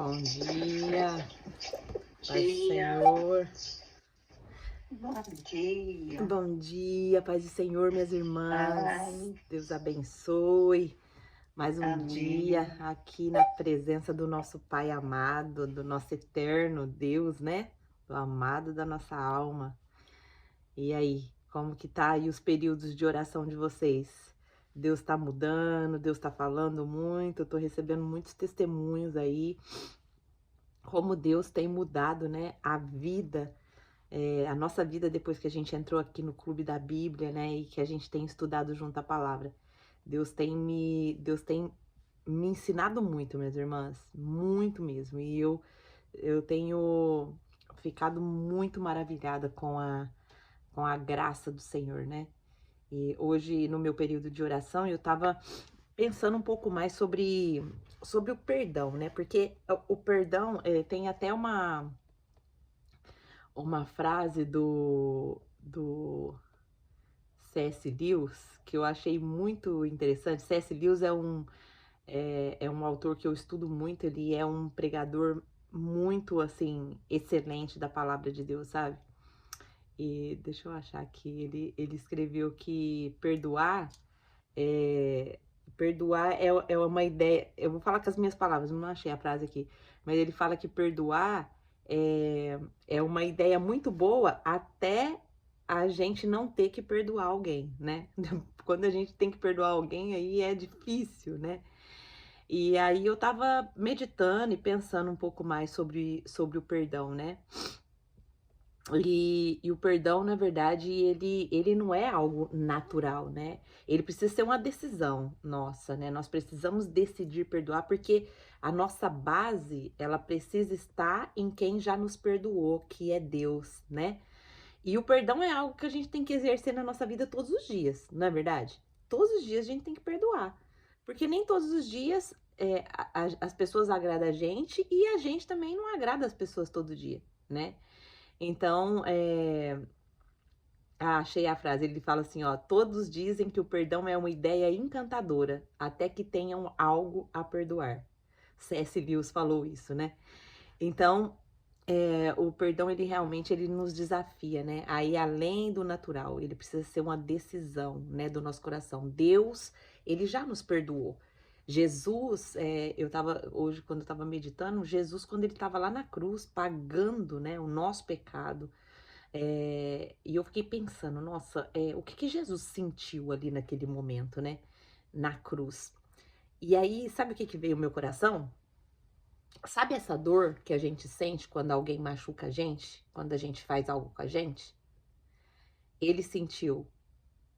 Bom dia, paz do Dia, Senhor. bom dia. Bom dia, paz do Senhor, minhas irmãs. Ai, Deus abençoe. Mais um dia amém. aqui na presença do nosso Pai amado, do nosso eterno Deus, né? Do amado da nossa alma. E aí, como que tá aí os períodos de oração de vocês? Deus tá mudando, Deus tá falando muito, eu tô recebendo muitos testemunhos aí, como Deus tem mudado, né, a vida. A nossa vida depois que a gente entrou aqui no Clube da Bíblia, né, e que a gente tem estudado junto a palavra. Deus tem me ensinado muito, minhas irmãs, muito mesmo. E eu tenho ficado muito maravilhada com a graça do Senhor, né? E hoje, no meu período de oração, eu tava pensando um pouco mais sobre o perdão, né? Porque o perdão tem até uma frase do C.S. Lewis que eu achei muito interessante. C.S. Lewis é um autor que eu estudo muito, ele é um pregador muito, assim, excelente da palavra de Deus, sabe? E deixa eu achar aqui, ele escreveu que é, perdoar é uma ideia, eu vou falar com as minhas palavras, não achei a frase aqui, mas ele fala que perdoar é uma ideia muito boa até a gente não ter que perdoar alguém, né? Quando a gente tem que perdoar alguém, aí é difícil, né? E aí eu tava meditando e pensando um pouco mais sobre o perdão, né? E o perdão, na verdade, ele não é algo natural, né? Ele precisa ser uma decisão nossa, né? Nós precisamos decidir perdoar, porque a nossa base, ela precisa estar em quem já nos perdoou, que é Deus, né? E o perdão é algo que a gente tem que exercer na nossa vida todos os dias, não é verdade? Todos os dias a gente tem que perdoar. Porque nem todos os dias as pessoas agradam a gente e a gente também não agrada as pessoas todo dia, né? Então, achei a frase. Ele fala assim, ó: todos dizem que o perdão é uma ideia encantadora, até que tenham algo a perdoar. C.S. Lewis falou isso, né? Então, o perdão, ele realmente ele nos desafia, né? Aí, além do natural, ele precisa ser uma decisão, né, do nosso coração. Deus, ele já nos perdoou. Jesus, hoje, quando eu tava meditando, Jesus, quando ele tava lá na cruz, pagando, né, o nosso pecado, e eu fiquei pensando, nossa, o que que Jesus sentiu ali naquele momento, né? Na cruz. E aí, sabe o que que veio ao meu coração? Sabe essa dor que a gente sente quando alguém machuca a gente? Quando a gente faz algo com a gente? Ele sentiu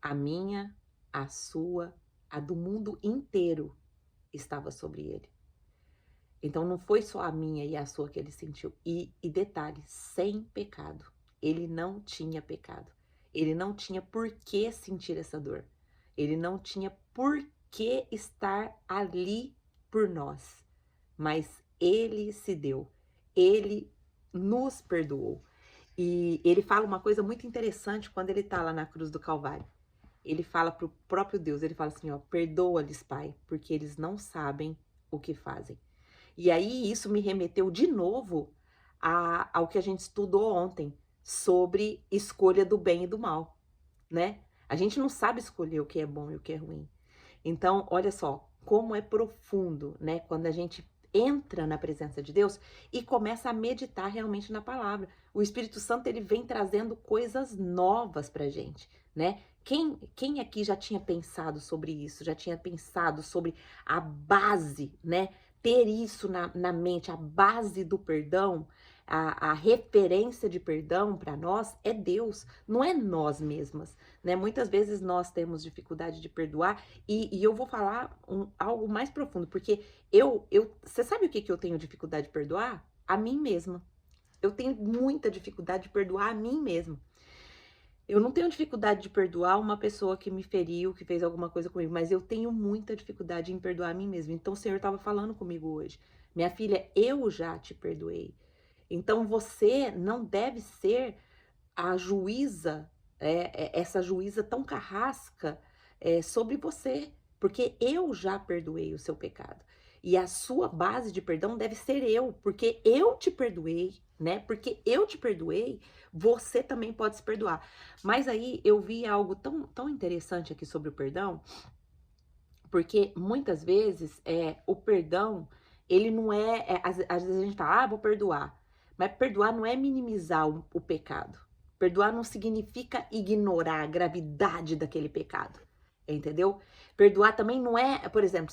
a minha, a sua, a do mundo inteiro estava sobre ele. Então não foi só a minha e a sua que ele sentiu. E detalhe, sem pecado. Ele não tinha pecado. Ele não tinha por que sentir essa dor. Ele não tinha por que estar ali por nós. Mas ele se deu. Ele nos perdoou. E ele fala uma coisa muito interessante quando ele está lá na cruz do Calvário. Ele fala para o próprio Deus, ele fala assim, ó: perdoa-lhes, Pai, porque eles não sabem o que fazem. E aí isso me remeteu de novo ao que a gente estudou ontem sobre escolha do bem e do mal, né? A gente não sabe escolher o que é bom e o que é ruim. Então, olha só como é profundo, né? Quando a gente entra na presença de Deus e começa a meditar realmente na palavra. O Espírito Santo, ele vem trazendo coisas novas pra gente, né? Quem aqui já tinha pensado sobre isso? Já tinha pensado sobre a base, né? Ter isso na mente, a base do perdão, a referência de perdão para nós é Deus, não é nós mesmas, né? Muitas vezes nós temos dificuldade de perdoar e eu vou falar algo mais profundo, porque você sabe o que eu tenho dificuldade de perdoar? A mim mesma. Eu tenho muita dificuldade de perdoar a mim mesma. Eu não tenho dificuldade de perdoar uma pessoa que me feriu, que fez alguma coisa comigo, mas eu tenho muita dificuldade em perdoar a mim mesma. Então o Senhor estava falando comigo hoje. Minha filha, eu já te perdoei. Então você não deve ser a juíza, essa juíza tão carrasca sobre você, porque eu já perdoei o seu pecado. E a sua base de perdão deve ser eu, porque eu te perdoei, né? Porque eu te perdoei, você também pode se perdoar. Mas aí eu vi algo tão interessante aqui sobre o perdão, porque muitas vezes o perdão, ele não às vezes a gente fala, vou perdoar. Mas perdoar não é minimizar o pecado. Perdoar não significa ignorar a gravidade daquele pecado. Entendeu? Perdoar também não é, por exemplo,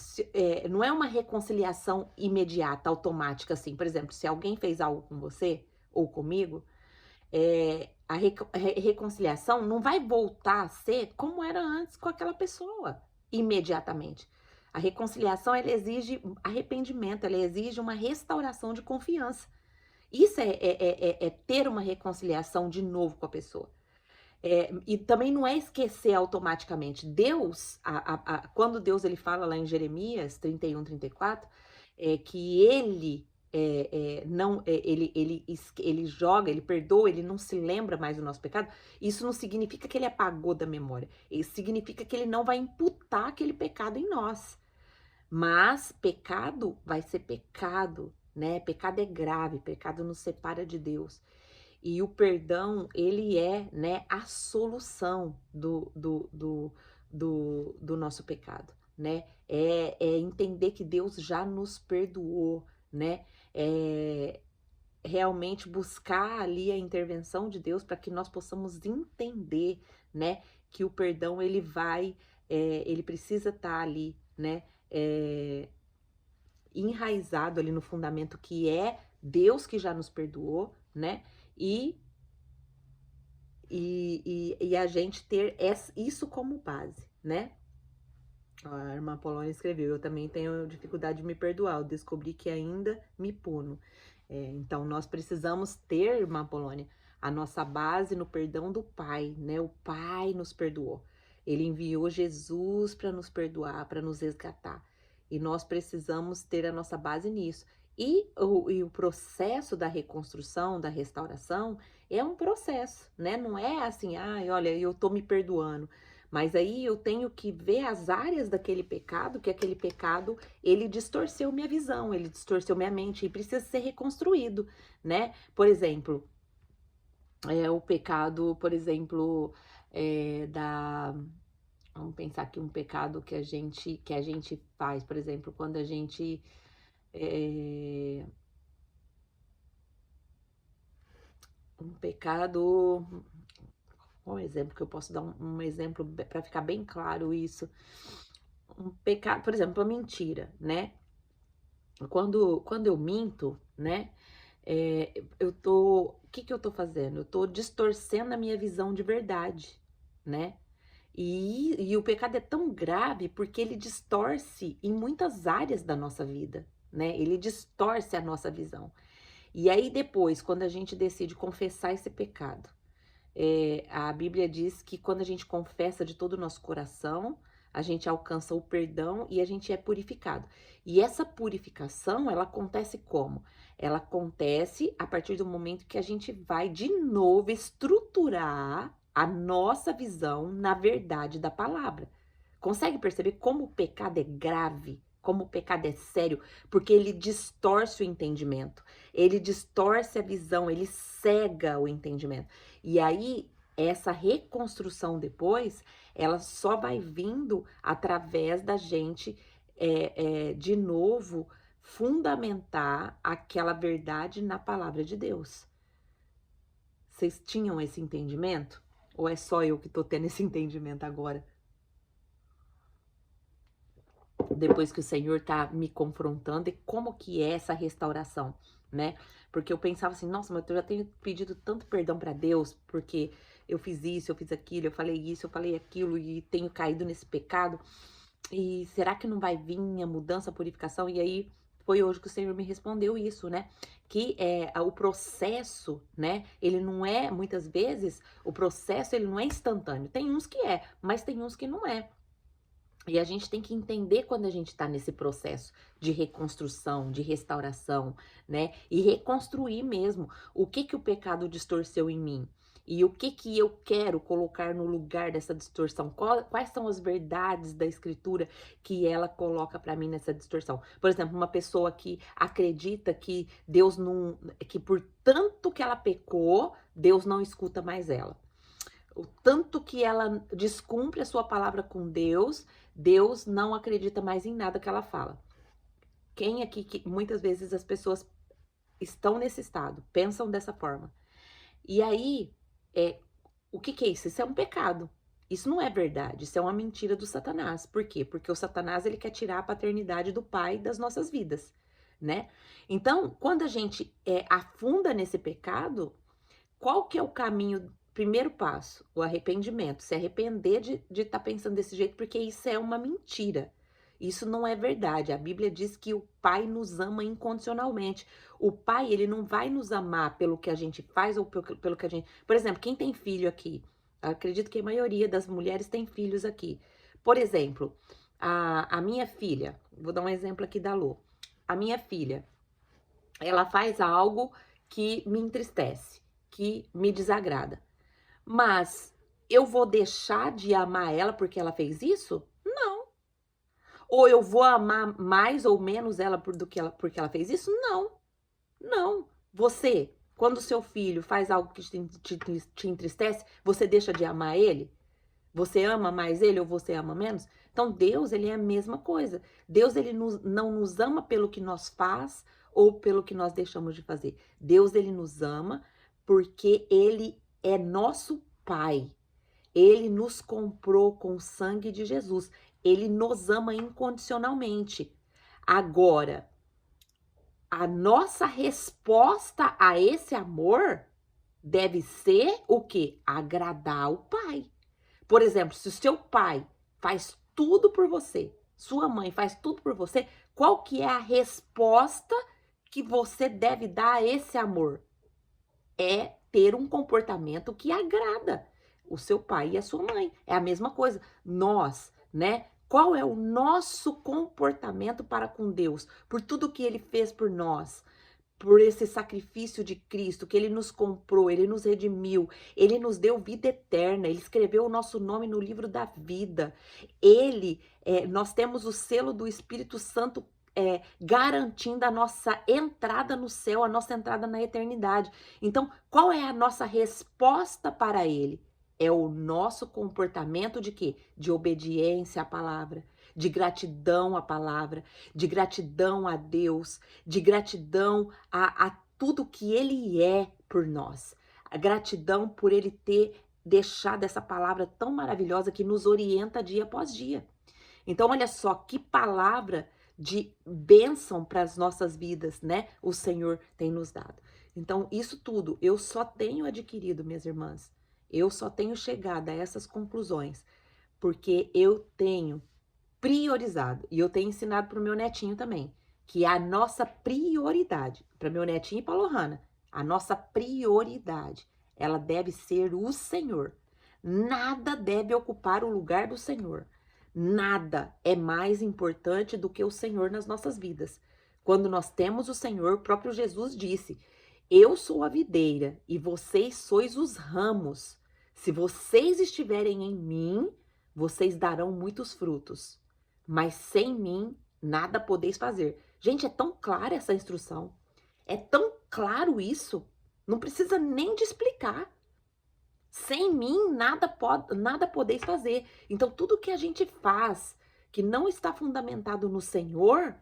não é uma reconciliação imediata, automática, assim. Por exemplo, se alguém fez algo com você ou comigo, a reconciliação não vai voltar a ser como era antes com aquela pessoa, imediatamente. A reconciliação, ela exige arrependimento, ela exige uma restauração de confiança. Isso é ter uma reconciliação de novo com a pessoa. E também não é esquecer automaticamente. Deus, quando Deus ele fala lá em Jeremias 31, 34, que ele não, ele joga, ele perdoa, ele não se lembra mais do nosso pecado, isso não significa que ele apagou da memória. Isso significa que ele não vai imputar aquele pecado em nós. Mas pecado vai ser pecado, né? Pecado é grave, pecado nos separa de Deus. E o perdão, ele né, a solução do nosso pecado, né? É entender que Deus já nos perdoou, né? Realmente buscar ali a intervenção de Deus para que nós possamos entender, né? Que o perdão, ele precisa estar ali, né? Enraizado ali no fundamento que é Deus que já nos perdoou, né? E a gente ter isso como base, né? A irmã Polônia escreveu, eu também tenho dificuldade de me perdoar, eu descobri que ainda me puno. Então, nós precisamos ter, irmã Polônia, a nossa base no perdão do Pai, né? O Pai nos perdoou. Ele enviou Jesus para nos perdoar, para nos resgatar. E nós precisamos ter a nossa base nisso. E o processo da reconstrução, da restauração, é um processo, né? Não é assim, olha, eu tô me perdoando. Mas aí eu tenho que ver as áreas daquele pecado, que aquele pecado, ele distorceu minha visão, ele distorceu minha mente e precisa ser reconstruído, né? Por exemplo, o pecado, por exemplo, vamos pensar aqui um pecado que a gente faz, por exemplo, quando a gente um pecado, qual é o exemplo que eu posso dar um exemplo para ficar bem claro isso? Um pecado, por exemplo, a mentira, né? Quando eu minto, né? O que eu tô fazendo? Eu tô distorcendo a minha visão de verdade, né? E o pecado é tão grave porque ele distorce em muitas áreas da nossa vida, né? Ele distorce a nossa visão. E aí depois, quando a gente decide confessar esse pecado, a Bíblia diz que quando a gente confessa de todo o nosso coração, a gente alcança o perdão e a gente é purificado. E essa purificação, ela acontece como? Ela acontece a partir do momento que a gente vai de novo estruturar a nossa visão na verdade da palavra. Consegue perceber como o pecado é grave? Como o pecado é sério? Porque ele distorce o entendimento, ele distorce a visão, ele cega o entendimento. E aí, essa reconstrução depois, ela só vai vindo através da gente, de novo, fundamentar aquela verdade na palavra de Deus. Vocês tinham esse entendimento? Ou é só eu que tô tendo esse entendimento agora? Depois que o Senhor tá me confrontando, e como que é essa restauração, né? Porque eu pensava assim, nossa, mas eu já tenho pedido tanto perdão para Deus, porque eu fiz isso, eu fiz aquilo, eu falei isso, eu falei aquilo, e tenho caído nesse pecado, e será que não vai vir a mudança, a purificação? E aí, foi hoje que o Senhor me respondeu isso, né? Que o processo, né? Ele não é, muitas vezes, o processo, ele não é instantâneo. Tem uns que mas tem uns que não é. E a gente tem que entender quando a gente está nesse processo de reconstrução, de restauração, né? E reconstruir mesmo o que o pecado distorceu em mim. E o que que eu quero colocar no lugar dessa distorção? Quais são as verdades da escritura que ela coloca para mim nessa distorção? Por exemplo, uma pessoa que acredita que Deus não, que por tanto que ela pecou, Deus não escuta mais ela. O tanto que ela descumpre a sua palavra com Deus, Deus não acredita mais em nada que ela fala. Quem aqui, que muitas vezes as pessoas estão nesse estado, pensam dessa forma. E aí, o que que é isso? Isso é um pecado. Isso não é verdade, isso é uma mentira do Satanás. Por quê? Porque o Satanás, ele quer tirar a paternidade do pai das nossas vidas, né? Então, quando a gente afunda nesse pecado, qual que é o caminho? Primeiro passo, o arrependimento. Se arrepender de estar pensando desse jeito, porque isso é uma mentira. Isso não é verdade. A Bíblia diz que o Pai nos ama incondicionalmente. O Pai, ele não vai nos amar pelo que a gente faz ou pelo que a gente... Por exemplo, quem tem filho aqui? Acredito que a maioria das mulheres tem filhos aqui. Por exemplo, a minha filha, vou dar um exemplo aqui da Lô. A minha filha, ela faz algo que me entristece, que me desagrada. Mas eu vou deixar de amar ela porque ela fez isso? Não. Ou eu vou amar mais ou menos ela porque ela fez isso? Não. Não. Você, quando seu filho faz algo que te entristece, você deixa de amar ele? Você ama mais ele ou você ama menos? Então Deus, ele é a mesma coisa. Deus, ele não nos ama pelo que nós faz ou pelo que nós deixamos de fazer. Deus, ele nos ama porque ele é nosso Pai. Ele nos comprou com o sangue de Jesus. Ele nos ama incondicionalmente. Agora, a nossa resposta a esse amor deve ser o quê? Agradar o Pai. Por exemplo, se o seu pai faz tudo por você, sua mãe faz tudo por você, qual que é a resposta que você deve dar a esse amor? É ter um comportamento que agrada o seu pai e a sua mãe. É a mesma coisa. Nós, né? Qual é o nosso comportamento para com Deus? Por tudo que ele fez por nós, por esse sacrifício de Cristo, que ele nos comprou, ele nos redimiu, ele nos deu vida eterna, ele escreveu o nosso nome no livro da vida. Nós temos o selo do Espírito Santo garantindo a nossa entrada no céu, a nossa entrada na eternidade. Então, qual é a nossa resposta para ele? É o nosso comportamento de quê? De obediência à palavra, de gratidão à palavra, de gratidão a Deus, de gratidão a tudo que ele é por nós. A gratidão por ele ter deixado essa palavra tão maravilhosa que nos orienta dia após dia. Então, olha só que palavra de bênção para as nossas vidas, né? O Senhor tem nos dado. Então, isso tudo eu só tenho adquirido, minhas irmãs. Eu só tenho chegado a essas conclusões porque eu tenho priorizado e eu tenho ensinado para o meu netinho também, que a nossa prioridade, para meu netinho e para Lohana, a nossa prioridade, ela deve ser o Senhor. Nada deve ocupar o lugar do Senhor. Nada é mais importante do que o Senhor nas nossas vidas. Quando nós temos o Senhor, o próprio Jesus disse: eu sou a videira e vocês sois os ramos. Se vocês estiverem em mim, vocês darão muitos frutos. Mas sem mim, nada podeis fazer. Gente, é tão clara essa instrução. É tão claro isso. Não precisa nem de explicar. Sem mim, nada podeis fazer. Então, tudo que a gente faz que não está fundamentado no Senhor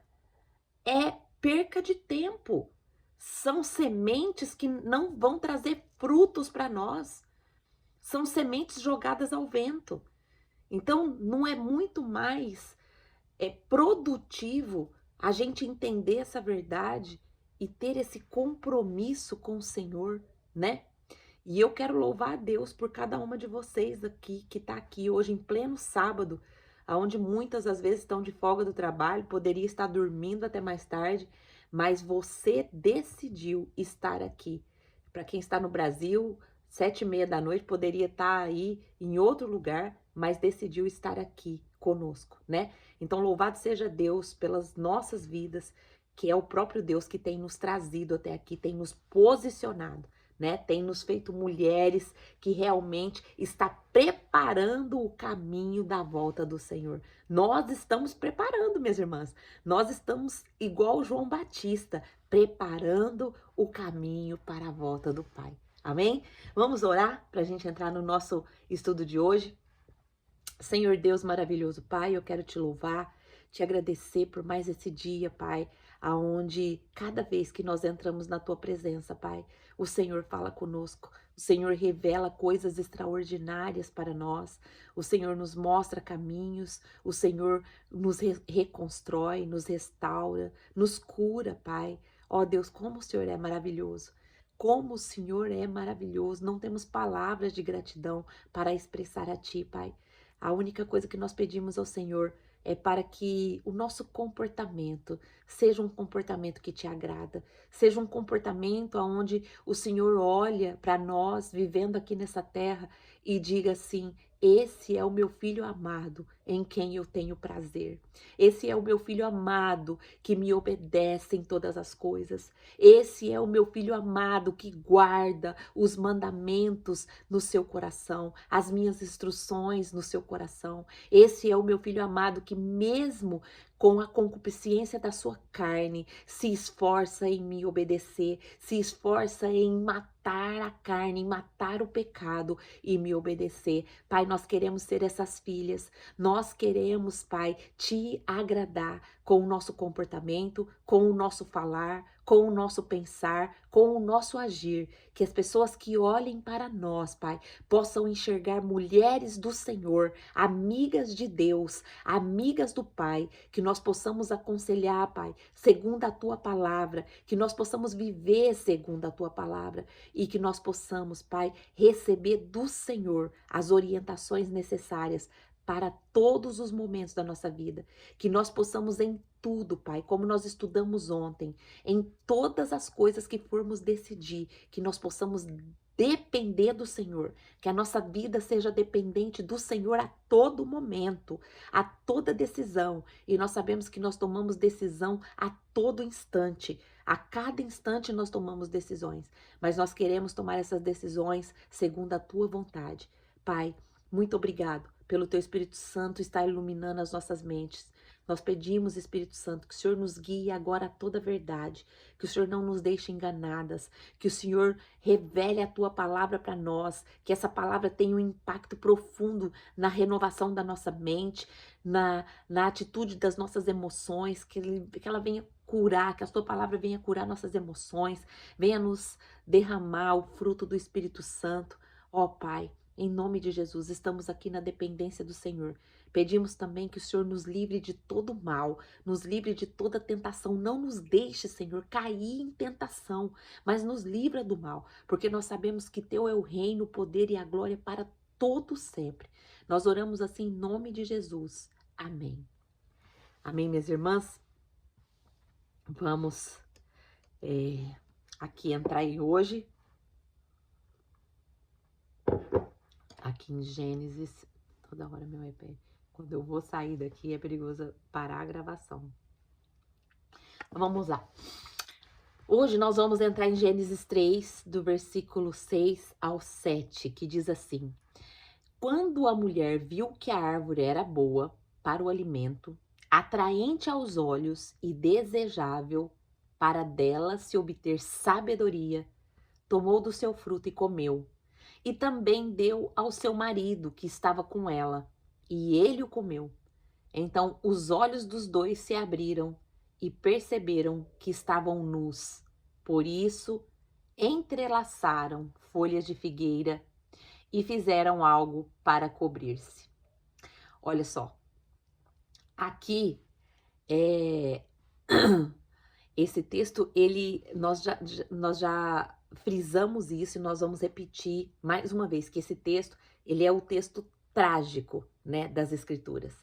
é perca de tempo. São sementes que não vão trazer frutos para nós. São sementes jogadas ao vento. Então, não é muito mais produtivo a gente entender essa verdade e ter esse compromisso com o Senhor, né? E eu quero louvar a Deus por cada uma de vocês aqui, que está aqui hoje em pleno sábado, onde muitas às vezes estão de folga do trabalho, poderia estar dormindo até mais tarde, mas você decidiu estar aqui. Para quem está no Brasil, 7h30 da noite, poderia estar aí em outro lugar, mas decidiu estar aqui conosco, né? Então, louvado seja Deus pelas nossas vidas, que é o próprio Deus que tem nos trazido até aqui, tem nos posicionado né? Tem nos feito mulheres que realmente está preparando o caminho da volta do Senhor. Nós estamos preparando, minhas irmãs. Nós estamos igual João Batista, preparando o caminho para a volta do Pai. Amém? Vamos orar para a gente entrar no nosso estudo de hoje. Senhor Deus maravilhoso, Pai, eu quero te louvar, te agradecer por mais esse dia, Pai, aonde cada vez que nós entramos na tua presença, Pai, o Senhor fala conosco, o Senhor revela coisas extraordinárias para nós, o Senhor nos mostra caminhos, o Senhor nos reconstrói, nos restaura, nos cura, Pai. Ó Deus, como o Senhor é maravilhoso. Como o Senhor é maravilhoso, não temos palavras de gratidão para expressar a Ti, Pai. A única coisa que nós pedimos ao Senhor é para que o nosso comportamento seja um comportamento que te agrada, seja um comportamento onde o Senhor olha para nós vivendo aqui nessa terra e diga assim: esse é o meu filho amado em quem eu tenho prazer. Esse é o meu filho amado que me obedece em todas as coisas. Esse é o meu filho amado que guarda os mandamentos no seu coração, as minhas instruções no seu coração. Esse é o meu filho amado que mesmo com a concupiscência da sua carne, se esforça em me obedecer, se esforça em matar a carne, em matar o pecado e me obedecer. Pai, nós queremos ser essas filhas, nós queremos, Pai, te agradar com o nosso comportamento, com o nosso falar, com o nosso pensar, com o nosso agir. Que as pessoas que olhem para nós, Pai, possam enxergar mulheres do Senhor, amigas de Deus, amigas do Pai, que nós possamos aconselhar, Pai, segundo a Tua palavra, que nós possamos viver segundo a Tua palavra e que nós possamos, Pai, receber do Senhor as orientações necessárias para todos os momentos da nossa vida, que nós possamos em tudo, Pai, como nós estudamos ontem, em todas as coisas que formos decidir, que nós possamos depender do Senhor, que a nossa vida seja dependente do Senhor a todo momento, a toda decisão, e nós sabemos que nós tomamos decisão a todo instante, a cada instante nós tomamos decisões, mas nós queremos tomar essas decisões segundo a Tua vontade. Pai, muito obrigado pelo Teu Espírito Santo estar iluminando as nossas mentes. Nós pedimos, Espírito Santo, que o Senhor nos guie agora a toda a verdade, que o Senhor não nos deixe enganadas, que o Senhor revele a Tua palavra para nós, que essa palavra tenha um impacto profundo na renovação da nossa mente, na atitude das nossas emoções, que ela venha curar, que a Tua palavra venha curar nossas emoções, venha nos derramar o fruto do Espírito Santo. Ó Pai, em nome de Jesus, estamos aqui na dependência do Senhor. Pedimos também que o Senhor nos livre de todo mal, nos livre de toda tentação. Não nos deixe, Senhor, cair em tentação, mas nos livra do mal, porque nós sabemos que Teu é o reino, o poder e a glória para todo sempre. Nós oramos assim em nome de Jesus. Amém. Amém, minhas irmãs? Vamos aqui entrar aí hoje. Aqui em Gênesis, toda hora meu iPad, quando eu vou sair daqui é perigoso parar a gravação. Então, vamos lá. Hoje nós vamos entrar em Gênesis 3, do versículo 6 ao 7, que diz assim: quando a mulher viu que a árvore era boa para o alimento, atraente aos olhos e desejável para dela se obter sabedoria, tomou do seu fruto e comeu. E também deu ao seu marido que estava com ela, e ele o comeu. Então os olhos dos dois se abriram e perceberam que estavam nus. Por isso entrelaçaram folhas de figueira e fizeram algo para cobrir-se. Olha só, aqui esse texto, nós já frisamos isso e nós vamos repetir mais uma vez que esse texto, ele é o texto trágico, né, das Escrituras.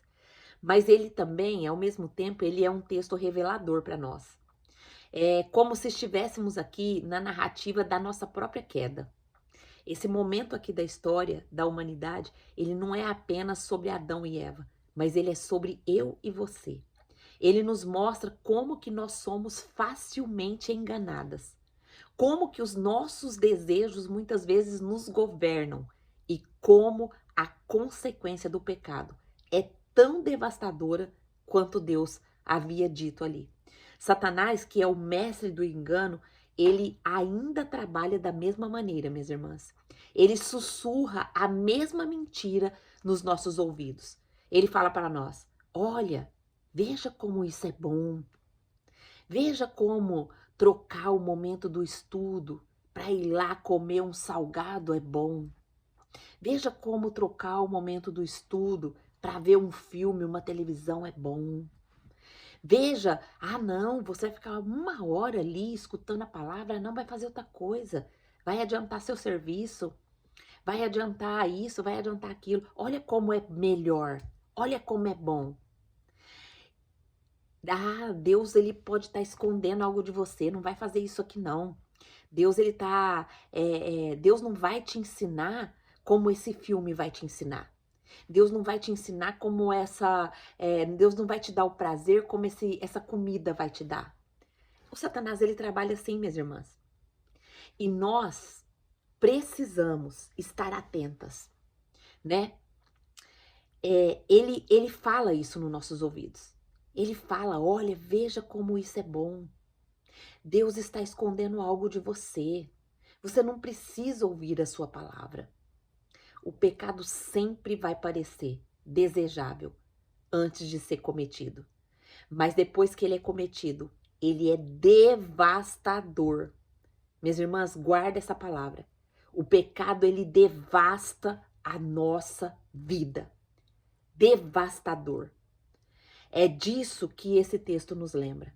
Mas ele também, ao mesmo tempo, ele é um texto revelador para nós. É como se estivéssemos aqui na narrativa da nossa própria queda. Esse momento aqui da história da humanidade, ele não é apenas sobre Adão e Eva, mas ele é sobre eu e você. Ele nos mostra como que nós somos facilmente enganadas. como que os nossos desejos muitas vezes nos governam e como a consequência do pecado é tão devastadora quanto Deus havia dito ali. Satanás, que é o mestre do engano, ele ainda trabalha da mesma maneira, minhas irmãs. Ele sussurra a mesma mentira nos nossos ouvidos. Ele fala para nós: olha, veja como isso é bom. Veja como trocar o momento do estudo para ir lá comer um salgado é bom. Veja como trocar o momento do estudo para ver um filme, uma televisão é bom. Veja, não, você vai ficar 1 hora ali escutando a palavra, não vai fazer outra coisa. Vai adiantar seu serviço, vai adiantar isso, vai adiantar aquilo. Olha como é melhor, olha como é bom. Deus, ele pode estar escondendo algo de você, não vai fazer isso aqui não. Deus, ele tá, Deus não vai te ensinar como esse filme vai te ensinar. Deus não vai te ensinar como Deus não vai te dar o prazer como essa comida vai te dar. O Satanás, ele trabalha assim, minhas irmãs. E nós precisamos estar atentas, né? Ele fala isso nos nossos ouvidos. Ele fala, olha, veja como isso é bom. Deus está escondendo algo de você. Você não precisa ouvir a sua palavra. O pecado sempre vai parecer desejável antes de ser cometido. Mas depois que ele é cometido, ele é devastador. Minhas irmãs, guarda essa palavra. O pecado, ele devasta a nossa vida. Devastador. É disso que esse texto nos lembra.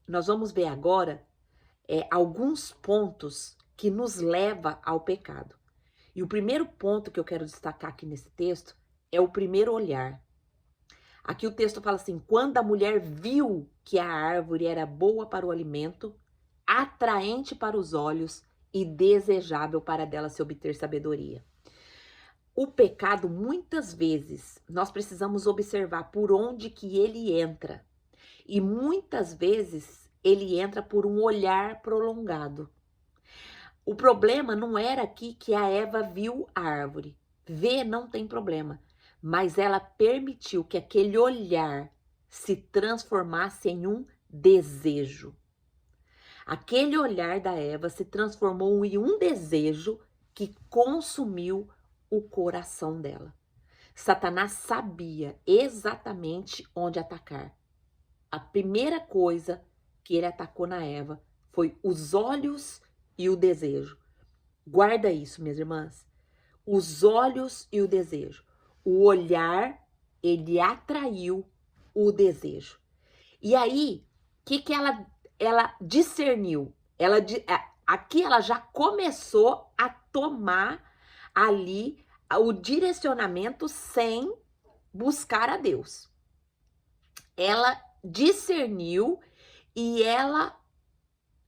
Nós vamos ver agora alguns pontos que nos leva ao pecado. E o primeiro ponto que eu quero destacar aqui nesse texto é o primeiro olhar. Aqui o texto fala assim: quando a mulher viu que a árvore era boa para o alimento, atraente para os olhos e desejável para dela se obter sabedoria. O pecado, muitas vezes, nós precisamos observar por onde que ele entra. E muitas vezes ele entra por um olhar prolongado. O problema não era aqui que a Eva viu a árvore. Ver não tem problema. Mas ela permitiu que aquele olhar se transformasse em um desejo. Aquele olhar da Eva se transformou em um desejo que consumiu o coração dela. Satanás sabia exatamente onde atacar. A primeira coisa que ele atacou na Eva foi os olhos e o desejo. Guarda isso, minhas irmãs. Os olhos e o desejo. O olhar, ele atraiu o desejo. E aí, o que ela discerniu? Aqui ela já começou a tomar ali o direcionamento sem buscar a Deus. Ela discerniu e ela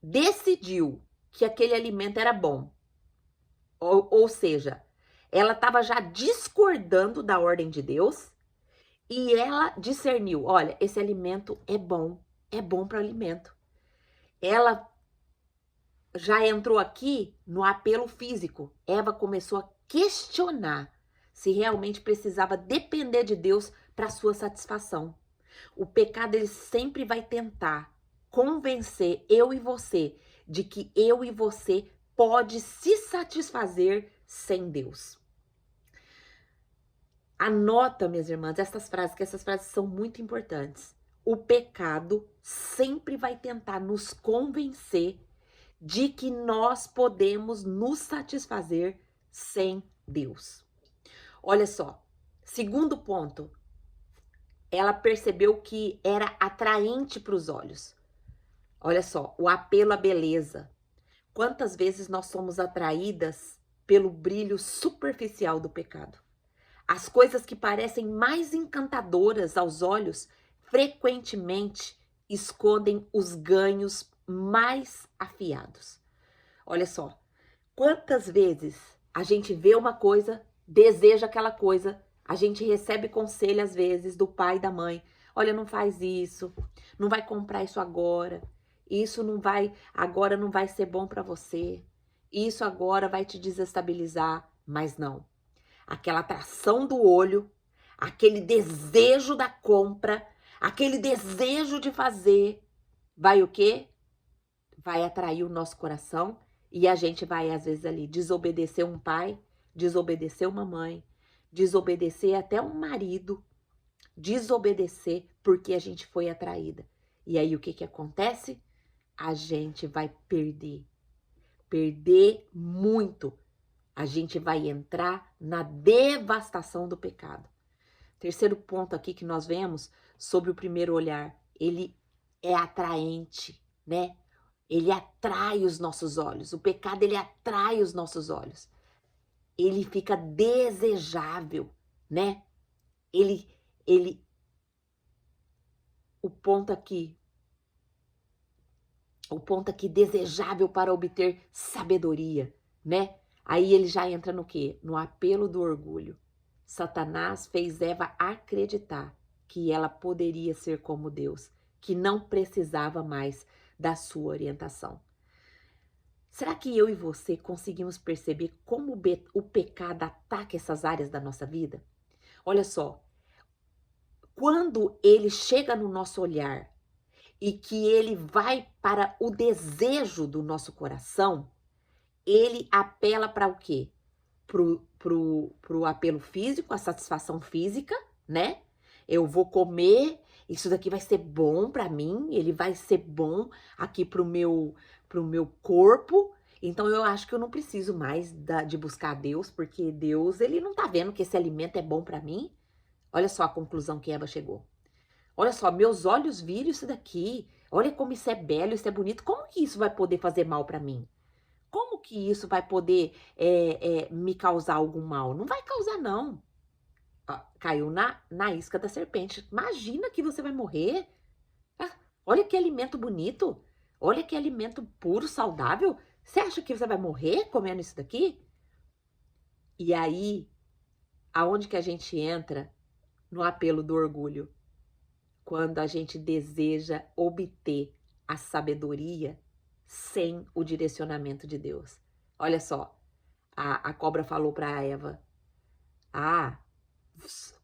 decidiu que aquele alimento era bom. Ou seja, ela estava já discordando da ordem de Deus e ela discerniu, olha, esse alimento é bom para o alimento. Ela já entrou aqui no apelo físico. Eva começou a questionar se realmente precisava depender de Deus para sua satisfação. O pecado, ele sempre vai tentar convencer eu e você de que eu e você pode se satisfazer sem Deus. Anota, minhas irmãs, essas frases, que essas frases são muito importantes. O pecado sempre vai tentar nos convencer de que nós podemos nos satisfazer sem Deus. Olha só, segundo ponto, ela percebeu que era atraente para os olhos. Olha só, o apelo à beleza. Quantas vezes nós somos atraídas pelo brilho superficial do pecado? As coisas que parecem mais encantadoras aos olhos, frequentemente escondem os ganhos mais afiados. Olha só, quantas vezes a gente vê uma coisa, deseja aquela coisa, a gente recebe conselho às vezes do pai e da mãe: olha, não faz isso, não vai comprar isso agora. isso não vai, agora não vai ser bom para você, isso agora vai te desestabilizar, mas não. Aquela atração do olho, aquele desejo da compra, aquele desejo de fazer, vai o quê? Vai atrair o nosso coração e a gente vai, às vezes, ali desobedecer um pai, desobedecer uma mãe, desobedecer até um marido, desobedecer porque a gente foi atraída. E aí o que acontece? A gente vai perder muito. A gente vai entrar na devastação do pecado. Terceiro ponto aqui que nós vemos sobre o primeiro olhar, ele é atraente, né? Ele atrai os nossos olhos. O pecado, ele atrai os nossos olhos. Ele fica desejável, né? O ponto aqui, desejável para obter sabedoria, né? Aí ele já entra no quê? No apelo do orgulho. Satanás fez Eva acreditar que ela poderia ser como Deus, que não precisava mais da sua orientação. Será que eu e você conseguimos perceber como o pecado ataca essas áreas da nossa vida? Olha só, quando ele chega no nosso olhar e que ele vai para o desejo do nosso coração, ele apela para o quê? Pro apelo físico, a satisfação física, né? Eu vou comer, isso daqui vai ser bom para mim, ele vai ser bom aqui pro meu corpo. Então eu acho que eu não preciso mais de buscar Deus, porque Deus, ele não tá vendo que esse alimento é bom para mim. Olha só a conclusão que Eva chegou. Olha só, meus olhos viram isso daqui. Olha como isso é belo, isso é bonito. Como que isso vai poder fazer mal para mim? Como que isso vai poder me causar algum mal? Não vai causar, não. Caiu na isca da serpente. Imagina que você vai morrer. Olha que alimento bonito. Olha que alimento puro, saudável. Você acha que você vai morrer comendo isso daqui? E aí, aonde que a gente entra? No apelo do orgulho. Quando a gente deseja obter a sabedoria sem o direcionamento de Deus. Olha só, a cobra falou para Eva,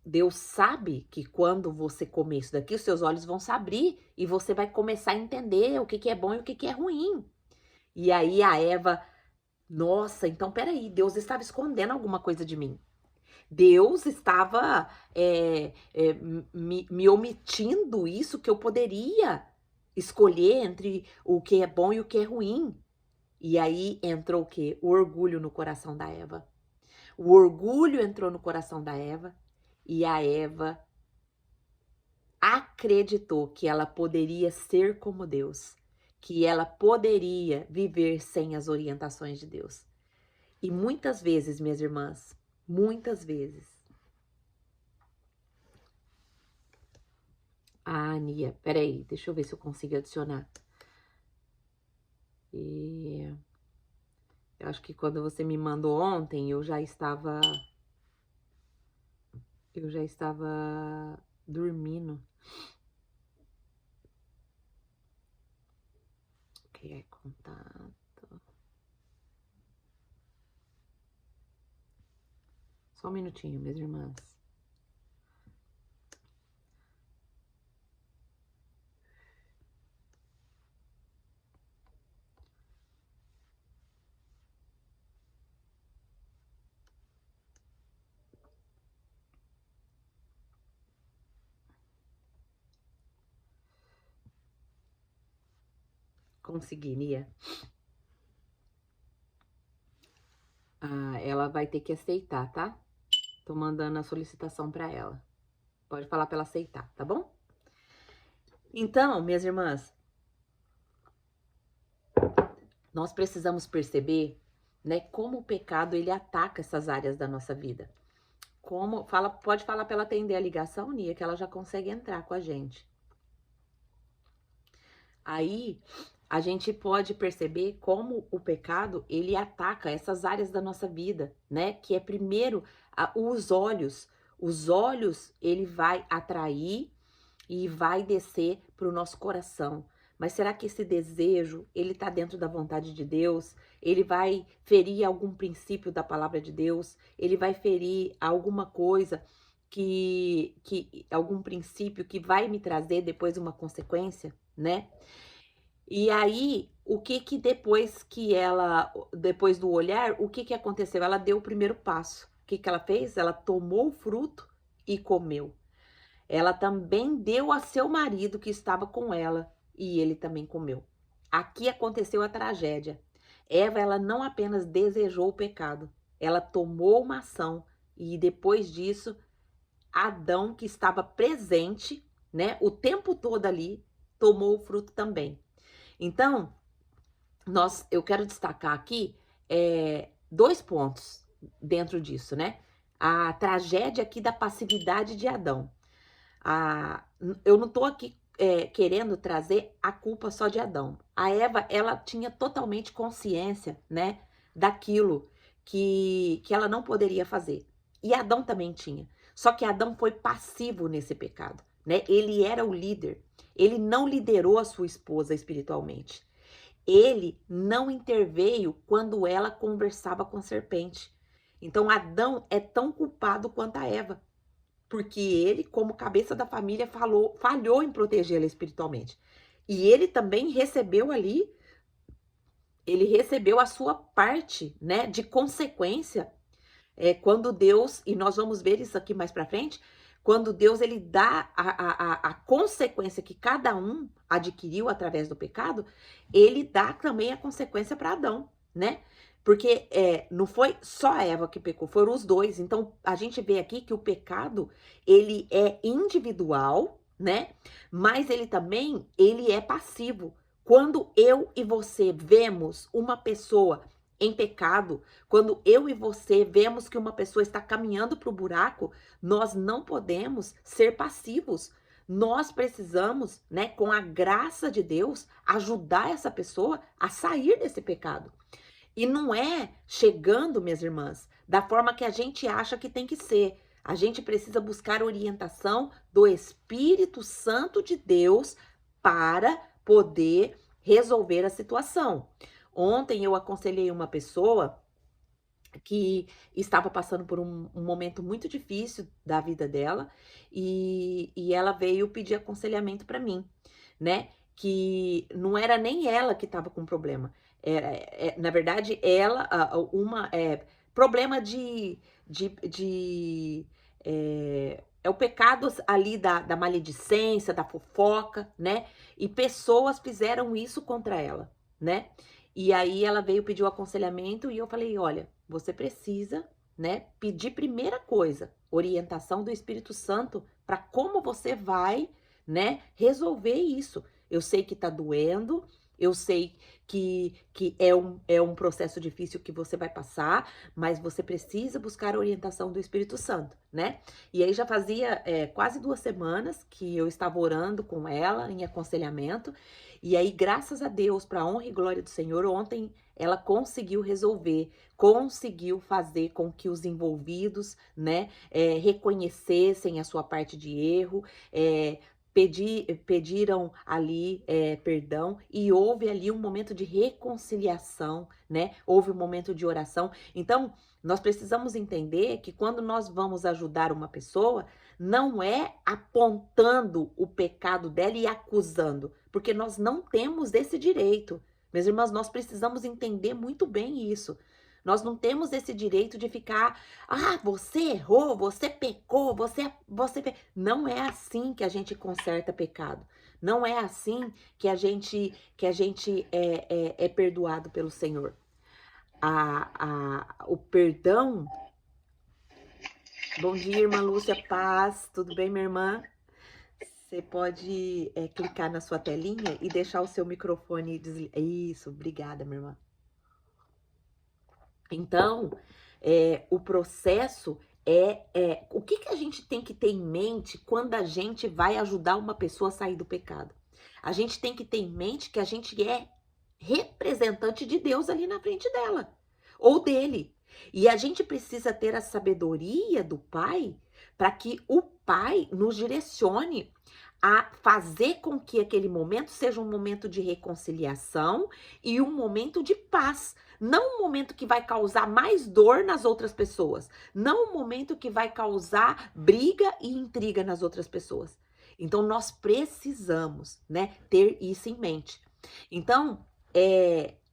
Deus sabe que quando você comer isso daqui, os seus olhos vão se abrir e você vai começar a entender o que é bom e o que é ruim. E aí a Eva, nossa, então peraí, Deus estava escondendo alguma coisa de mim. Deus estava me omitindo isso que eu poderia escolher entre o que é bom e o que é ruim. E aí entrou o quê? O orgulho no coração da Eva. O orgulho entrou no coração da Eva e a Eva acreditou que ela poderia ser como Deus, que ela poderia viver sem as orientações de Deus. E muitas vezes, minhas irmãs, muitas vezes. Ania, peraí, deixa eu ver se eu consigo adicionar. Eu acho que quando você me mandou ontem, eu já estava dormindo. Ok, é contato. Só um minutinho, minhas irmãs. Consegui, Nia. Ela vai ter que aceitar, tá? Tô mandando a solicitação para ela. Pode falar para ela aceitar, tá bom? Então, minhas irmãs, nós precisamos perceber, né, como o pecado ele ataca essas áreas da nossa vida. Pode falar para ela atender a ligação, Nia, que ela já consegue entrar com a gente. Aí a gente pode perceber como o pecado ele ataca essas áreas da nossa vida, né? Que é primeiro os olhos. Os olhos ele vai atrair e vai descer para o nosso coração. mas será que esse desejo, ele está dentro da vontade de Deus? Ele vai ferir algum princípio da palavra de Deus? Ele vai ferir alguma coisa algum princípio que vai me trazer depois uma consequência, né? E aí, depois do olhar, o que aconteceu? Ela deu o primeiro passo. O que ela fez? Ela tomou o fruto e comeu. Ela também deu a seu marido que estava com ela e ele também comeu. Aqui aconteceu a tragédia. Eva, ela não apenas desejou o pecado, ela tomou uma ação e depois disso, Adão, que estava presente, né, o tempo todo ali, tomou o fruto também. Então, eu quero destacar aqui 2 pontos dentro disso, né? A tragédia aqui da passividade de Adão. Eu não tô aqui querendo trazer a culpa só de Adão. A Eva, ela tinha totalmente consciência, né, daquilo que ela não poderia fazer. E Adão também tinha. Só que Adão foi passivo nesse pecado, né? Ele era o líder. Ele não liderou a sua esposa espiritualmente. Ele não interveio quando ela conversava com a serpente. Então Adão é tão culpado quanto a Eva, porque ele, como cabeça da família, falhou em protegê-la espiritualmente. E ele também recebeu ali, ele recebeu a sua parte, né, de consequência, quando Deus, e nós vamos ver isso aqui mais para frente, quando Deus ele dá a consequência que cada um adquiriu através do pecado, ele dá também a consequência para Adão, né? Porque não foi só a Eva que pecou, foram os dois. Então, a gente vê aqui que o pecado, ele é individual, né? Mas ele é passivo. Quando eu e você vemos uma pessoa em pecado, quando eu e você vemos que uma pessoa está caminhando para o buraco, nós não podemos ser passivos. Nós precisamos, né, com a graça de Deus, ajudar essa pessoa a sair desse pecado. E não é chegando, minhas irmãs, da forma que a gente acha que tem que ser. A gente precisa buscar orientação do Espírito Santo de Deus para poder resolver a situação. Ontem eu aconselhei uma pessoa que estava passando por um momento muito difícil da vida dela e ela veio pedir aconselhamento para mim, né? Que não era nem ela que estava com problema. Na verdade, ela, problema é o pecado ali da maledicência, da fofoca, né? E pessoas fizeram isso contra ela, né? E aí ela veio pedir o aconselhamento e eu falei, olha, você precisa, né, pedir primeira coisa, orientação do Espírito Santo para como você vai, né, resolver isso. Eu sei que tá doendo, eu sei que é um processo difícil que você vai passar, mas você precisa buscar a orientação do Espírito Santo, né? E aí já fazia quase 2 semanas que eu estava orando com ela em aconselhamento, e aí, graças a Deus, para a honra e glória do Senhor, ontem ela conseguiu resolver, conseguiu fazer com que os envolvidos, né, reconhecessem a sua parte de erro, pediram ali perdão e houve ali um momento de reconciliação, né? Houve um momento de oração. Então, nós precisamos entender que quando nós vamos ajudar uma pessoa, não é apontando o pecado dela e acusando, porque nós não temos esse direito. Minhas irmãs, nós precisamos entender muito bem isso. Nós não temos esse direito de ficar, você errou, você pecou, Não é assim que a gente conserta pecado. Não é assim que a gente é perdoado pelo Senhor. O perdão. Bom dia, irmã Lúcia Paz. Tudo bem, minha irmã? Você pode clicar na sua telinha e deixar o seu microfone desligado. Isso, obrigada, minha irmã. Então, o processo o que a gente tem que ter em mente quando a gente vai ajudar uma pessoa a sair do pecado? A gente tem que ter em mente que a gente é representante de Deus ali na frente dela, ou dele. E a gente precisa ter a sabedoria do Pai para que o Pai nos direcione a fazer com que aquele momento seja um momento de reconciliação e um momento de paz. Não um momento que vai causar mais dor nas outras pessoas. Não um momento que vai causar briga e intriga nas outras pessoas. Então, nós precisamos, né, ter isso em mente. Então,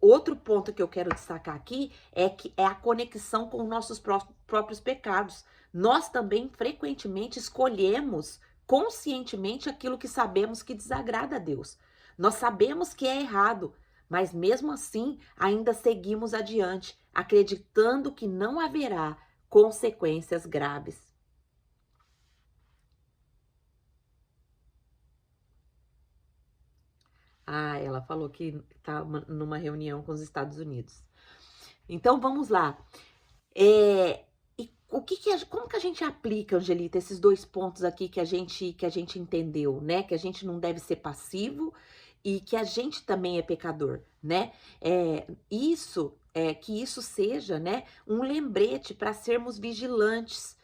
outro ponto que eu quero destacar aqui é que é a conexão com os nossos próprios pecados. Nós também frequentemente escolhemos conscientemente aquilo que sabemos que desagrada a Deus. Nós sabemos que é errado, mas mesmo assim ainda seguimos adiante, acreditando que não haverá consequências graves. Ah, ela falou que está numa reunião com os Estados Unidos. Então vamos lá. E como que a gente aplica, Angelita, esses 2 pontos aqui que a gente entendeu, né? Que a gente não deve ser passivo e que a gente também é pecador, né? Que isso seja, né, um lembrete para sermos vigilantes.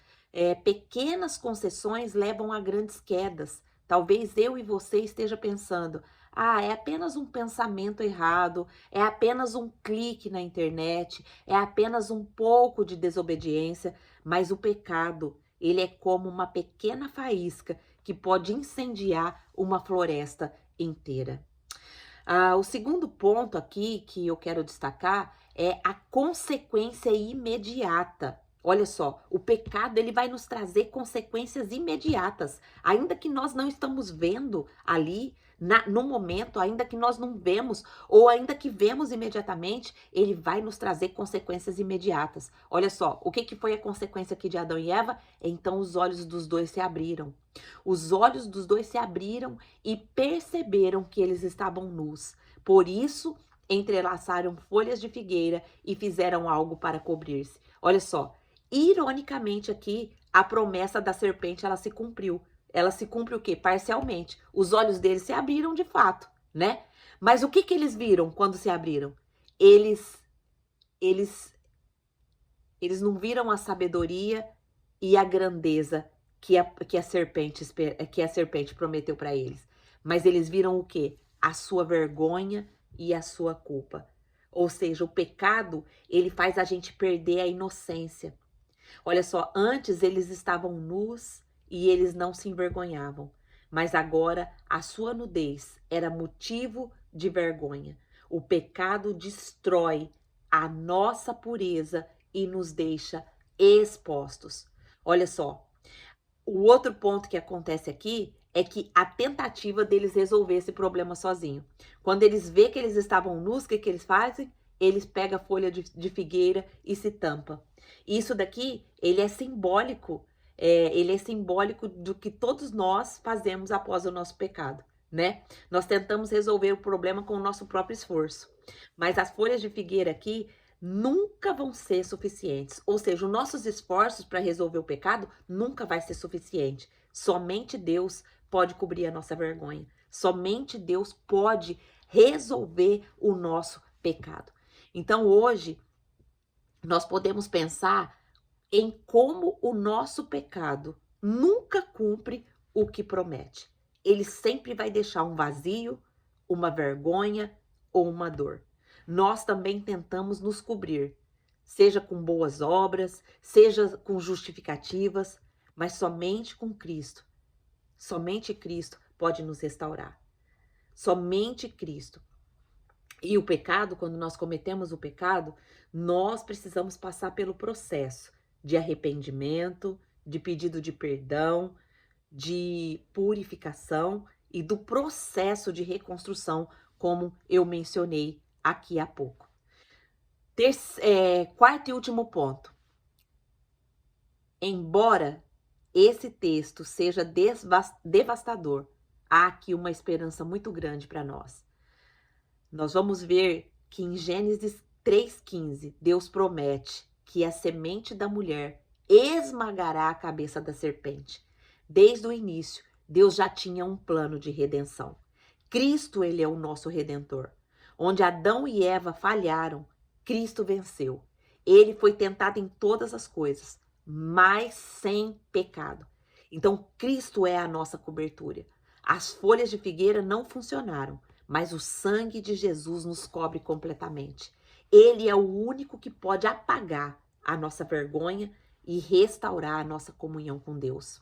Pequenas concessões levam a grandes quedas. Talvez eu e você esteja pensando, é apenas um pensamento errado, é apenas um clique na internet, é apenas um pouco de desobediência, mas o pecado, ele é como uma pequena faísca que pode incendiar uma floresta inteira. O segundo ponto aqui que eu quero destacar é a consequência imediata. Olha só, o pecado ele vai nos trazer consequências imediatas, ainda que nós não estamos vendo ali no momento, ainda que nós não vemos ou ainda que vemos imediatamente, ele vai nos trazer consequências imediatas. Olha só, o que foi a consequência aqui de Adão e Eva? Então os olhos dos dois se abriram. Os olhos dos dois se abriram e perceberam que eles estavam nus. Por isso, entrelaçaram folhas de figueira e fizeram algo para cobrir-se. Olha só, ironicamente aqui, a promessa da serpente, ela se cumpriu. Ela se cumpre o quê? Parcialmente. Os olhos deles se abriram de fato, né? Mas o que eles viram quando se abriram? Eles não viram a sabedoria e a grandeza que a serpente prometeu para eles. Mas eles viram o quê? A sua vergonha e a sua culpa. Ou seja, o pecado, ele faz a gente perder a inocência. Olha só, antes eles estavam nus e eles não se envergonhavam. Mas agora a sua nudez era motivo de vergonha. O pecado destrói a nossa pureza e nos deixa expostos. Olha só, o outro ponto que acontece aqui é que a tentativa deles resolver esse problema sozinho. Quando eles vê que eles estavam nus, o que eles fazem? Eles pegam a folha de figueira e se tampam. Isso daqui, ele é simbólico do que todos nós fazemos após o nosso pecado, né? Nós tentamos resolver o problema com o nosso próprio esforço. Mas as folhas de figueira aqui nunca vão ser suficientes. Ou seja, os nossos esforços para resolver o pecado nunca vai ser suficiente. Somente Deus pode cobrir a nossa vergonha. Somente Deus pode resolver o nosso pecado. Então, hoje, nós podemos pensar em como o nosso pecado nunca cumpre o que promete. Ele sempre vai deixar um vazio, uma vergonha ou uma dor. Nós também tentamos nos cobrir, seja com boas obras, seja com justificativas, mas somente com Cristo. Somente Cristo pode nos restaurar. Somente Cristo. E o pecado, quando nós cometemos o pecado, nós precisamos passar pelo processo de arrependimento, de pedido de perdão, de purificação e do processo de reconstrução, como eu mencionei aqui há pouco. Quarto e último ponto. Embora esse texto seja devastador, há aqui uma esperança muito grande para nós. Nós vamos ver que em Gênesis 3,15, Deus promete que a semente da mulher esmagará a cabeça da serpente. Desde o início, Deus já tinha um plano de redenção. Cristo, ele é o nosso redentor. Onde Adão e Eva falharam, Cristo venceu. Ele foi tentado em todas as coisas, mas sem pecado. Então, Cristo é a nossa cobertura. As folhas de figueira não funcionaram, mas o sangue de Jesus nos cobre completamente. Ele é o único que pode apagar a nossa vergonha e restaurar a nossa comunhão com Deus.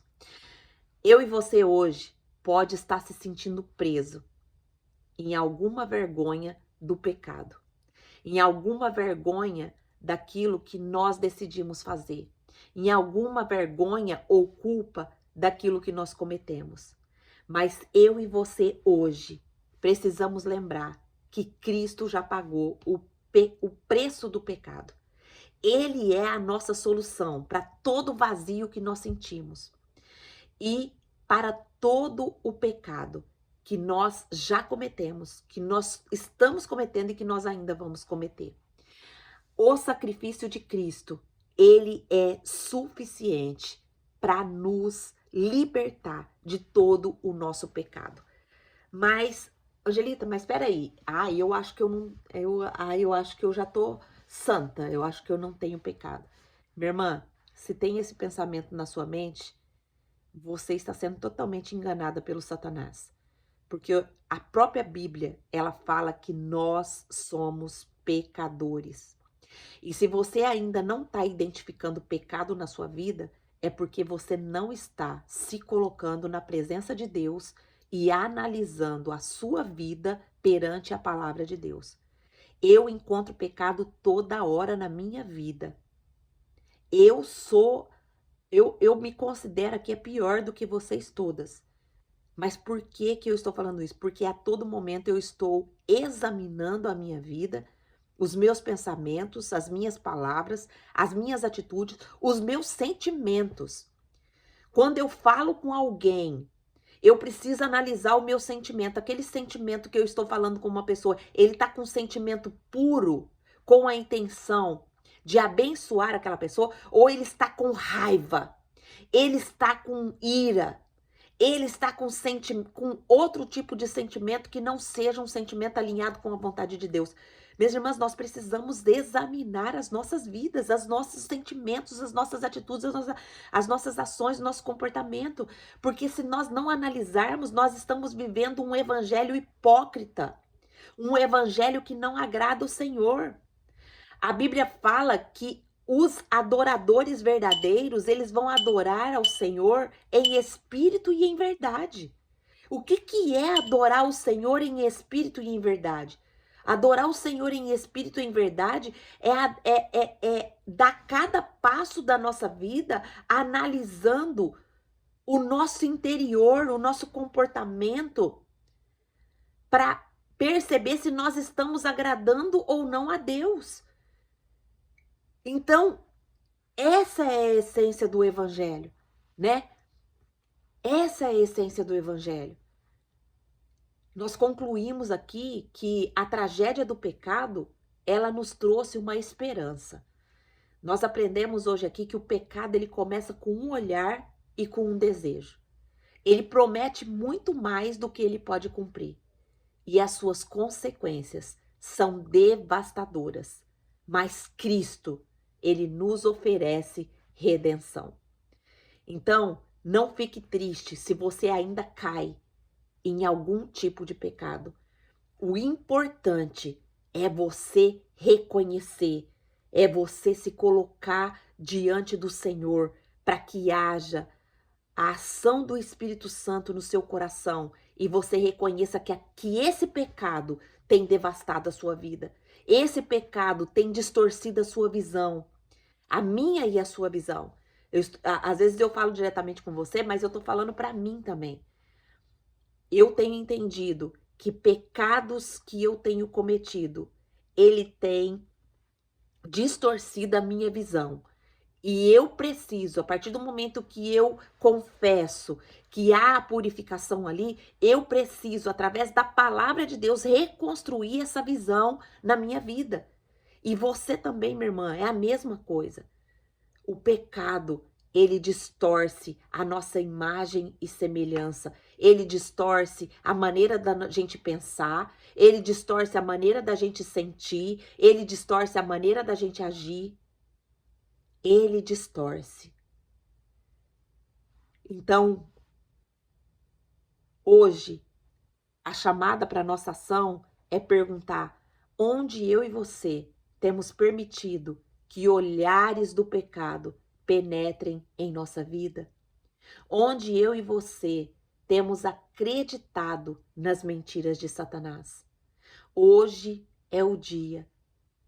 Eu e você hoje pode estar se sentindo preso em alguma vergonha do pecado, em alguma vergonha daquilo que nós decidimos fazer, em alguma vergonha ou culpa daquilo que nós cometemos. Mas eu e você hoje precisamos lembrar que Cristo já pagou o preço do pecado. Ele é a nossa solução para todo vazio que nós sentimos e para todo o pecado que nós já cometemos, que nós estamos cometendo e que nós ainda vamos cometer. O sacrifício de Cristo, ele é suficiente para nos libertar de todo o nosso pecado. Mas, Angelita, mas espera aí. Eu acho que eu acho que eu já tô santa. Eu acho que eu não tenho pecado. Minha irmã, se tem esse pensamento na sua mente, você está sendo totalmente enganada pelo Satanás. Porque a própria Bíblia, ela fala que nós somos pecadores. E se você ainda não está identificando pecado na sua vida, é porque você não está se colocando na presença de Deus e analisando a sua vida perante a palavra de Deus. Eu encontro pecado toda hora na minha vida. Eu me considero que é pior do que vocês todas. Mas por que eu estou falando isso? Porque a todo momento eu estou examinando a minha vida, os meus pensamentos, as minhas palavras, as minhas atitudes, os meus sentimentos. Quando eu falo com alguém, eu preciso analisar o meu sentimento. Aquele sentimento que eu estou falando com uma pessoa, ele está com um sentimento puro, com a intenção de abençoar aquela pessoa, ou ele está com raiva, ele está com ira, ele está com outro tipo de sentimento que não seja um sentimento alinhado com a vontade de Deus. Minhas irmãs, nós precisamos examinar as nossas vidas, os nossos sentimentos, as nossas atitudes, as nossas ações, o nosso comportamento. Porque se nós não analisarmos, nós estamos vivendo um evangelho hipócrita. Um evangelho que não agrada o Senhor. A Bíblia fala que os adoradores verdadeiros, eles vão adorar ao Senhor em espírito e em verdade. O que é adorar o Senhor em espírito e em verdade? Adorar o Senhor em espírito e em verdade é dar cada passo da nossa vida analisando o nosso interior, o nosso comportamento, para perceber se nós estamos agradando ou não a Deus. Então, essa é a essência do evangelho, né? Essa é a essência do evangelho. Nós concluímos aqui que a tragédia do pecado, ela nos trouxe uma esperança. Nós aprendemos hoje aqui que o pecado, ele começa com um olhar e com um desejo. Ele promete muito mais do que ele pode cumprir. E as suas consequências são devastadoras. Mas Cristo, ele nos oferece redenção. Então, não fique triste se você ainda cai em algum tipo de pecado. O importante é você reconhecer, é você se colocar diante do Senhor para que haja a ação do Espírito Santo no seu coração e você reconheça que esse pecado tem devastado a sua vida. Esse pecado tem distorcido a sua visão, a minha e a sua visão. Às vezes eu falo diretamente com você, mas eu tô falando para mim também. Eu tenho entendido que pecados que eu tenho cometido, ele tem distorcido a minha visão. E eu preciso, a partir do momento que eu confesso que há a purificação ali, eu preciso, através da palavra de Deus, reconstruir essa visão na minha vida. E você também, minha irmã, é a mesma coisa. O pecado, ele distorce a nossa imagem e semelhança. Ele distorce a maneira da gente pensar, ele distorce a maneira da gente sentir, ele distorce a maneira da gente agir. Ele distorce. Então, Hoje, a chamada para nossa ação é perguntar onde eu e você temos permitido que olhares do pecado penetrem em nossa vida, onde eu e você temos acreditado nas mentiras de Satanás. Hoje é o dia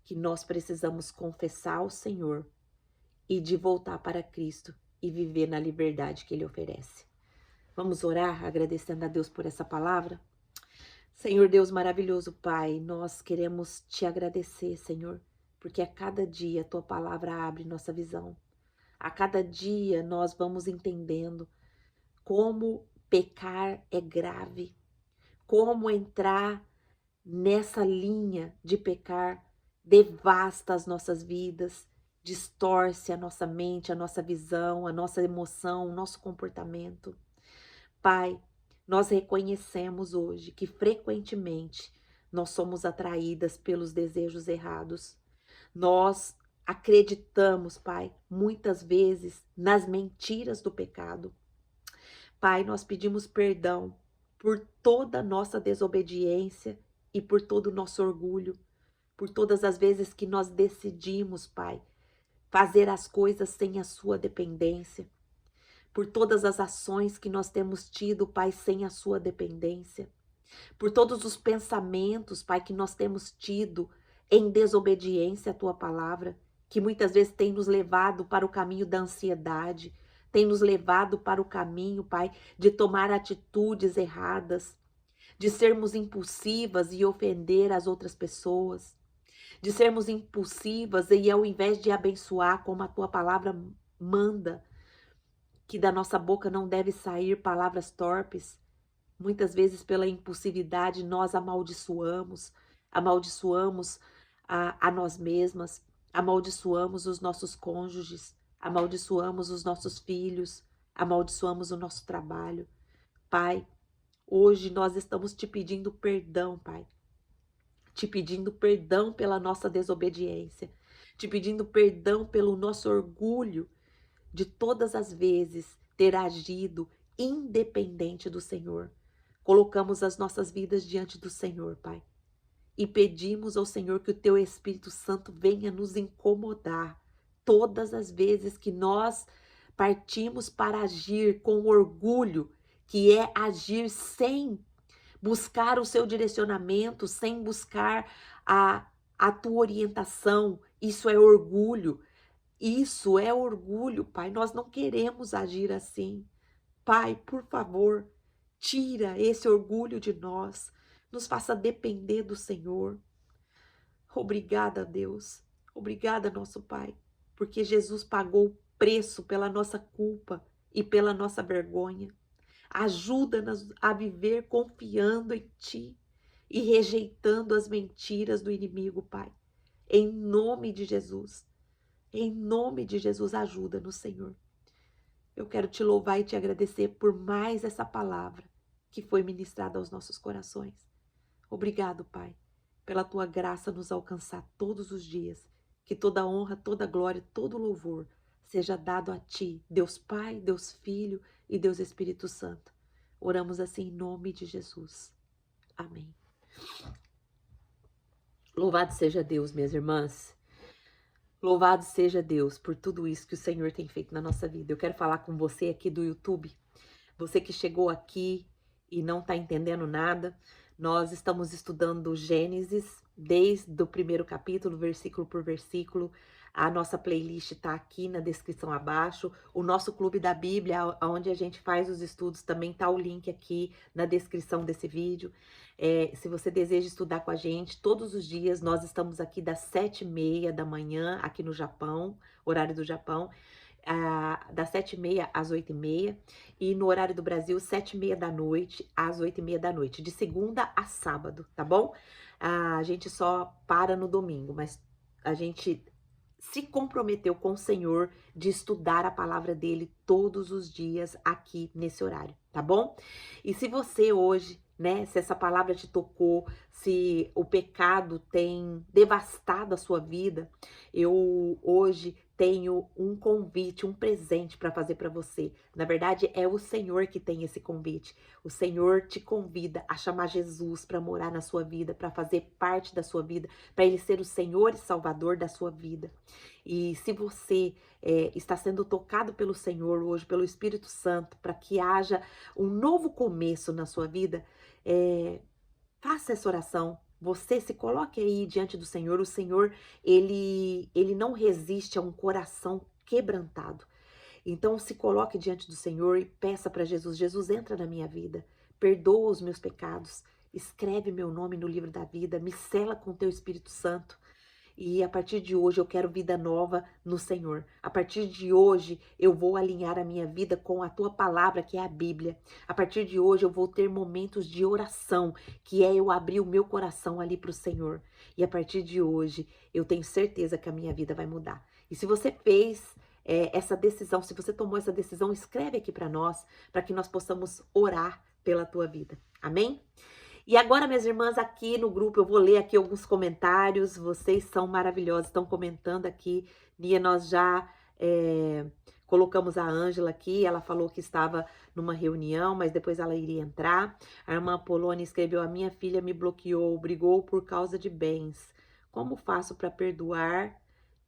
que nós precisamos confessar ao Senhor e de voltar para Cristo e viver na liberdade que Ele oferece. Vamos orar agradecendo a Deus por essa palavra? Senhor Deus maravilhoso, Pai, nós queremos te agradecer, Senhor, porque a cada dia a tua palavra abre nossa visão. A cada dia nós vamos entendendo como pecar é grave, como entrar nessa linha de pecar devasta as nossas vidas, distorce a nossa mente, a nossa visão, a nossa emoção, o nosso comportamento. Pai, nós reconhecemos hoje que frequentemente nós somos atraídas pelos desejos errados. Nós acreditamos, Pai, muitas vezes nas mentiras do pecado. Pai, nós pedimos perdão por toda a nossa desobediência e por todo o nosso orgulho, por todas as vezes que nós decidimos, Pai, fazer as coisas sem a sua dependência, por todas as ações que nós temos tido, Pai, sem a sua dependência, por todos os pensamentos, Pai, que nós temos tido em desobediência à tua palavra, que muitas vezes tem nos levado para o caminho da ansiedade, tem nos levado para o caminho, Pai, de tomar atitudes erradas, de sermos impulsivas e ofender as outras pessoas, de sermos impulsivas e ao invés de abençoar como a tua palavra manda, que da nossa boca não deve sair palavras torpes, muitas vezes pela impulsividade nós amaldiçoamos a nós mesmas, amaldiçoamos os nossos cônjuges, amaldiçoamos os nossos filhos, amaldiçoamos o nosso trabalho. Pai, hoje nós estamos te pedindo perdão, Pai. Te pedindo perdão pela nossa desobediência, te pedindo perdão pelo nosso orgulho de todas as vezes ter agido independente do Senhor. Colocamos as nossas vidas diante do Senhor, Pai, e pedimos ao Senhor que o teu Espírito Santo venha nos incomodar todas as vezes que nós partimos para agir com orgulho, que é agir sem buscar o seu direcionamento, sem buscar a tua orientação. Isso é orgulho. Isso é orgulho, Pai. Nós não queremos agir assim. Pai, por favor, tira esse orgulho de nós. Nos faça depender do Senhor. Obrigada, Deus. Obrigada, nosso Pai, porque Jesus pagou o preço pela nossa culpa e pela nossa vergonha. Ajuda-nos a viver confiando em Ti e rejeitando as mentiras do inimigo, Pai. Em nome de Jesus. Em nome de Jesus, ajuda-nos, Senhor. Eu quero te louvar e te agradecer por mais essa palavra que foi ministrada aos nossos corações. Obrigado, Pai, pela tua graça nos alcançar todos os dias. Que toda honra, toda glória, todo louvor seja dado a Ti, Deus Pai, Deus Filho e Deus Espírito Santo. Oramos assim em nome de Jesus. Amém. Louvado seja Deus, minhas irmãs. Louvado seja Deus por tudo isso que o Senhor tem feito na nossa vida. Eu quero falar com você aqui do YouTube. Você que chegou aqui e não está entendendo nada. Nós estamos estudando Gênesis desde o primeiro capítulo, versículo por versículo. A nossa playlist está aqui na descrição abaixo. O nosso clube da Bíblia, onde a gente faz os estudos, também está o link aqui na descrição desse vídeo. Se você deseja estudar com a gente, todos os dias nós estamos aqui das 7h30 da manhã, aqui no Japão, horário do Japão, das 7h30 às 8h30, e no horário do Brasil, 7h30 da noite às 8h30 da noite, de segunda a sábado, tá bom? A gente só para no domingo, mas a gente se comprometeu com o Senhor de estudar a palavra dele todos os dias aqui nesse horário, tá bom? E se você hoje, né, se essa palavra te tocou, se o pecado tem devastado a sua vida, eu hoje tenho um convite, um presente para fazer para você. Na verdade, é o Senhor que tem esse convite. O Senhor te convida a chamar Jesus para morar na sua vida, para fazer parte da sua vida, para Ele ser o Senhor e Salvador da sua vida. E se você está sendo tocado pelo Senhor hoje, pelo Espírito Santo, para que haja um novo começo na sua vida, faça essa oração. Você se coloque aí diante do Senhor. O Senhor, ele não resiste a um coração quebrantado. Então se coloque diante do Senhor e peça para Jesus: Jesus, entra na minha vida, perdoa os meus pecados, escreve meu nome no livro da vida, me sela com teu Espírito Santo. E a partir de hoje eu quero vida nova no Senhor. A partir de hoje eu vou alinhar a minha vida com a tua palavra, que é a Bíblia. A partir de hoje eu vou ter momentos de oração, que é eu abrir o meu coração ali para o Senhor. E a partir de hoje eu tenho certeza que a minha vida vai mudar. E se você fez essa decisão, se você tomou essa decisão, escreve aqui para nós, para que nós possamos orar pela tua vida. Amém? E agora, minhas irmãs, aqui no grupo, eu vou ler aqui alguns comentários. Vocês são maravilhosos, estão comentando aqui. Nia, nós já colocamos a Ângela aqui. Ela falou que estava numa reunião, mas depois ela iria entrar. A irmã Polônia escreveu: a minha filha me bloqueou, brigou por causa de bens. Como faço para perdoar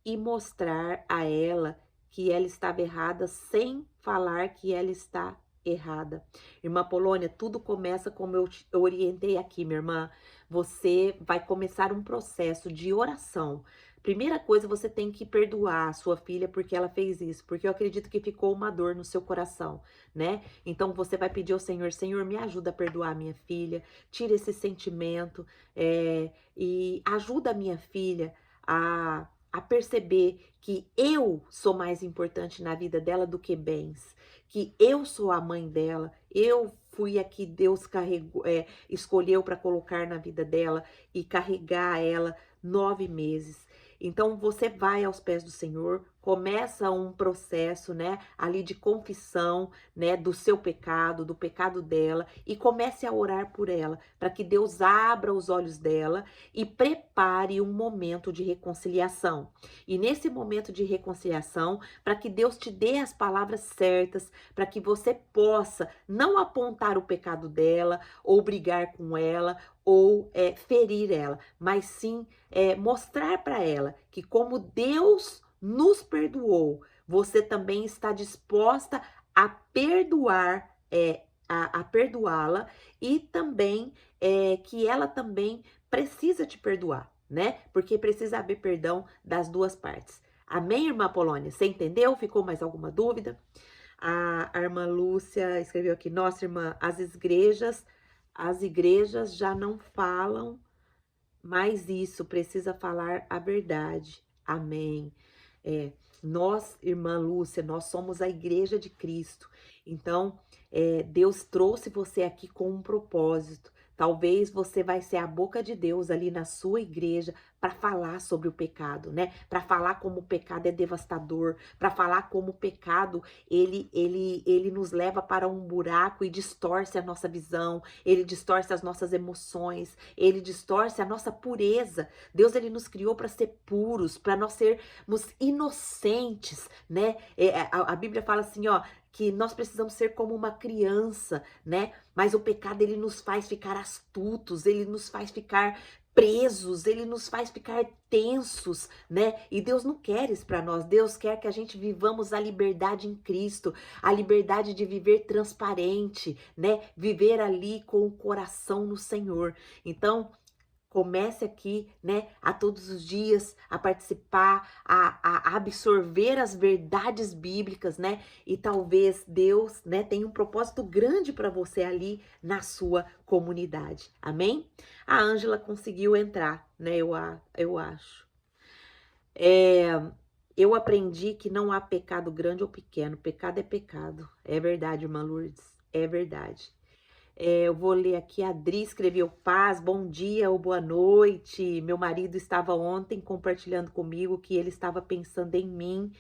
e mostrar a ela que ela estava errada, sem falar que ela está errada? Irmã Polônia, tudo começa como eu te orientei aqui, minha irmã. Você vai começar um processo de oração. Primeira coisa, você tem que perdoar a sua filha porque ela fez isso, porque eu acredito que ficou uma dor no seu coração, né? Então você vai pedir ao Senhor: Senhor, me ajuda a perdoar a minha filha, tira esse sentimento e ajuda a minha filha a perceber que eu sou mais importante na vida dela do que bens, que eu sou a mãe dela, eu fui a que Deus escolheu para colocar na vida dela e carregar ela 9 meses. Então você vai aos pés do Senhor, começa um processo, né, ali de confissão, né, do seu pecado, do pecado dela, e comece a orar por ela, para que Deus abra os olhos dela e prepare um momento de reconciliação. E nesse momento de reconciliação, para que Deus te dê as palavras certas, para que você possa não apontar o pecado dela, ou brigar com ela, ou ferir ela, mas sim mostrar para ela que, como Deus nos perdoou, você também está disposta a perdoar, a perdoá-la, e também que ela também precisa te perdoar, né? Porque precisa haver perdão das duas partes. Amém, irmã Polônia? Você entendeu? Ficou mais alguma dúvida? A irmã Lúcia escreveu aqui: nossa, irmã, as igrejas já não falam mais isso, precisa falar a verdade. Amém. Nós, irmã Lúcia, nós somos a igreja de Cristo. Então, Deus trouxe você aqui com um propósito. Talvez você vai ser a boca de Deus ali na sua igreja para falar sobre o pecado, né? Para falar como o pecado é devastador, para falar como o pecado ele nos leva para um buraco e distorce a nossa visão, ele distorce as nossas emoções, ele distorce a nossa pureza. Deus, ele nos criou para ser puros, para nós sermos inocentes, né? A Bíblia fala assim, ó, que nós precisamos ser como uma criança, né? Mas o pecado, ele nos faz ficar astutos, ele nos faz ficar presos, ele nos faz ficar tensos, né? E Deus não quer isso para nós. Deus quer que a gente vivamos a liberdade em Cristo, a liberdade de viver transparente, né? Viver ali com o coração no Senhor. Então, comece aqui, né, a todos os dias a participar, a absorver as verdades bíblicas, né? E talvez Deus, né, tenha um propósito grande para você ali na sua comunidade. Amém? A Ângela conseguiu entrar, né? Eu acho. Eu aprendi que não há pecado grande ou pequeno. Pecado é pecado. É verdade, irmã Lourdes. É verdade. Eu vou ler aqui, a Adri escreveu: paz, bom dia ou boa noite. Meu marido estava ontem compartilhando comigo que ele estava pensando em mim,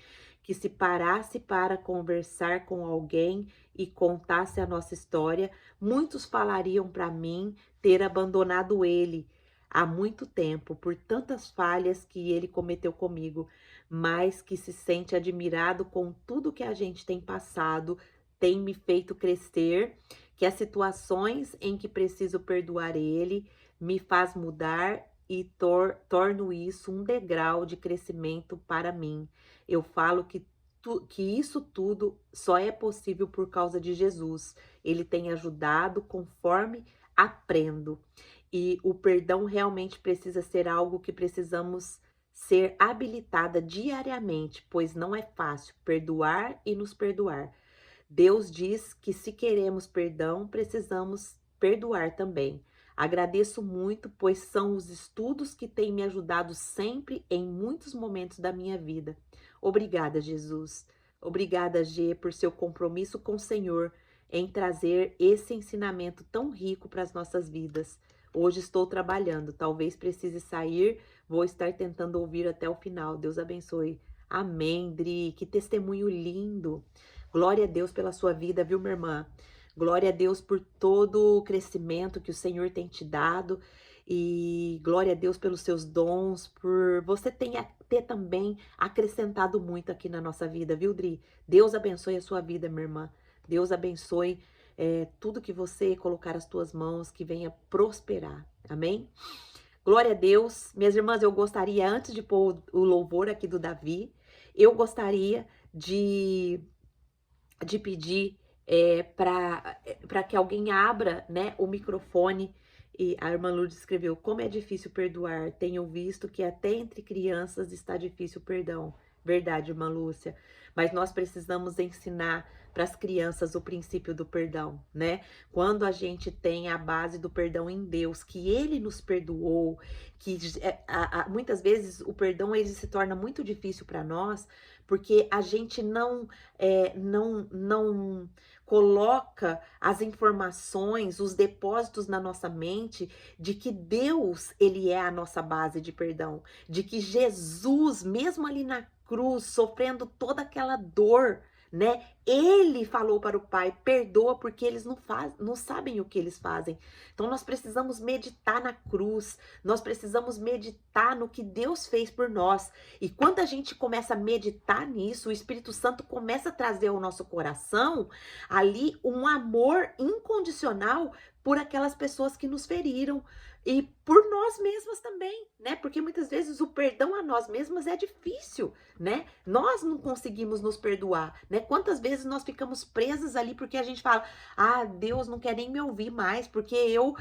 que se parasse para conversar com alguém e contasse a nossa história, muitos falariam para mim ter abandonado ele há muito tempo, por tantas falhas que ele cometeu comigo. mas que se sente admirado com tudo que a gente tem passado, tem me feito crescer, que as situações em que preciso perdoar ele me faz mudar e torno isso um degrau de crescimento para mim. Eu falo que isso tudo só é possível por causa de Jesus. Ele tem ajudado conforme aprendo. E o perdão realmente precisa ser algo que precisamos ser habilitada diariamente, pois não é fácil perdoar e nos perdoar. Deus diz que se queremos perdão, precisamos perdoar também. Agradeço muito, pois são os estudos que têm me ajudado sempre em muitos momentos da minha vida. Obrigada, Jesus. Obrigada, G, por seu compromisso com o Senhor em trazer esse ensinamento tão rico para as nossas vidas. Hoje estou trabalhando, talvez precise sair, vou estar tentando ouvir até o final. Deus abençoe. Amém, Dri. Que testemunho lindo. Glória a Deus pela sua vida, viu, minha irmã? Glória a Deus por todo o crescimento que o Senhor tem te dado. E glória a Deus pelos seus dons, por você ter também acrescentado muito aqui na nossa vida, viu, Dri? Deus abençoe a sua vida, minha irmã. Deus abençoe tudo que você colocar as tuas mãos, que venha prosperar. Amém? Glória a Deus. Minhas irmãs, eu gostaria, antes de pôr o louvor aqui do Davi, eu gostaria de pedir para que alguém abra, né, o microfone. E a irmã Lourdes escreveu: como é difícil perdoar, tenho visto que até entre crianças está difícil o perdão. Verdade, irmã Lúcia, mas nós precisamos ensinar para as crianças o princípio do perdão, né? Quando a gente tem a base do perdão em Deus, que Ele nos perdoou, que muitas vezes o perdão ele se torna muito difícil para nós, porque a gente não coloca as informações, os depósitos na nossa mente de que Deus, ele é a nossa base de perdão, de que Jesus, mesmo ali na cruz, sofrendo toda aquela dor, né? Ele falou para o Pai: perdoa porque eles não sabem o que eles fazem. Então nós precisamos meditar na cruz, nós precisamos meditar no que Deus fez por nós. E quando a gente começa a meditar nisso, o Espírito Santo começa a trazer ao nosso coração ali um amor incondicional por aquelas pessoas que nos feriram e por nós mesmas também, né? Porque muitas vezes o perdão a nós mesmas é difícil, né? Nós não conseguimos nos perdoar, né? Quantas vezes nós ficamos presas ali porque a gente fala: ah, Deus não quer nem me ouvir mais, porque eu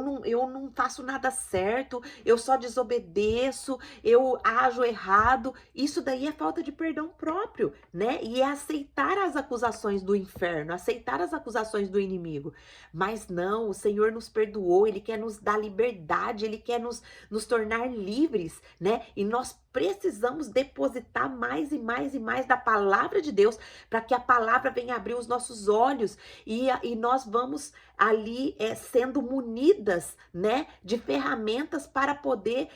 não faço nada certo, eu só desobedeço, eu ajo errado. Isso daí é falta de perdão próprio, né? E é aceitar as acusações do inferno, aceitar as acusações do inimigo. Mas não, o Senhor nos perdoou, Ele quer nos dar liberdade, Ele quer nos tornar livres, né? E nós precisamos depositar mais e mais e mais da palavra de Deus para que a palavra venha abrir os nossos olhos e nós vamos ali sendo munidas, né, de ferramentas para poder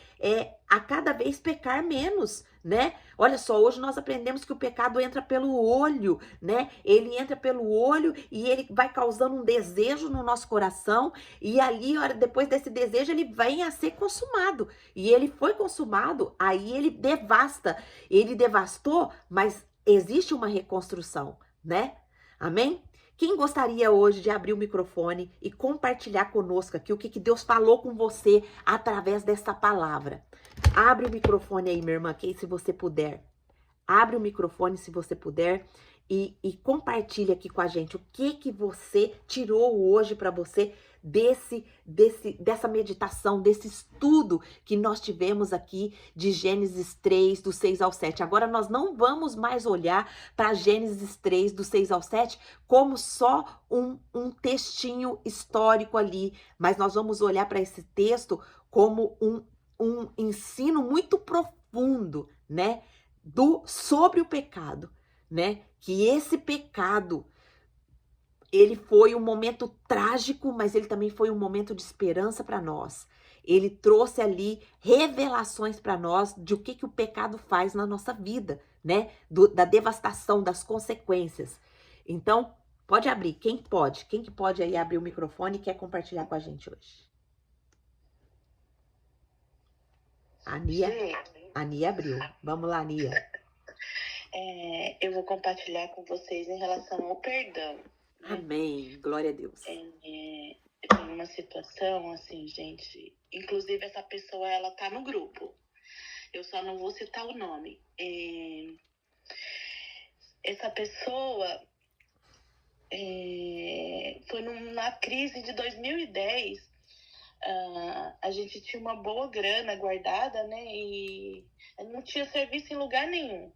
a cada vez pecar menos, né? Olha só, hoje nós aprendemos que o pecado entra pelo olho, né? Ele entra pelo olho e ele vai causando um desejo no nosso coração e ali, depois desse desejo, ele vem a ser consumado. E ele foi consumado, aí ele devasta. Ele devastou, mas existe uma reconstrução, né? Amém? Quem gostaria hoje de abrir o microfone e compartilhar conosco aqui o que Deus falou com você através dessa palavra? Abre o microfone aí, minha irmã, se você puder. Abre o microfone se você puder e compartilha aqui com a gente o que você tirou hoje para você dessa meditação, desse estudo que nós tivemos aqui de Gênesis 3, do 6 ao 7. Agora nós não vamos mais olhar para Gênesis 3, do 6 ao 7, como só um textinho histórico ali, mas nós vamos olhar para esse texto como um ensino muito profundo, né? Sobre o pecado, né? Que esse pecado, ele foi um momento trágico, mas ele também foi um momento de esperança para nós. Ele trouxe ali revelações para nós de o que o pecado faz na nossa vida, né? Da devastação, das consequências. Então, pode abrir. Quem pode? Quem que pode aí abrir o microfone e quer compartilhar com a gente hoje? A Nia abriu. Vamos lá, Nia. Eu vou compartilhar com vocês em relação ao perdão, né? Amém. Glória a Deus. Eu tenho uma situação, assim, gente. Inclusive, essa pessoa, ela tá no grupo. Eu só não vou citar o nome. Essa pessoa foi na crise de 2010. A gente tinha uma boa grana guardada, né? E não tinha serviço em lugar nenhum.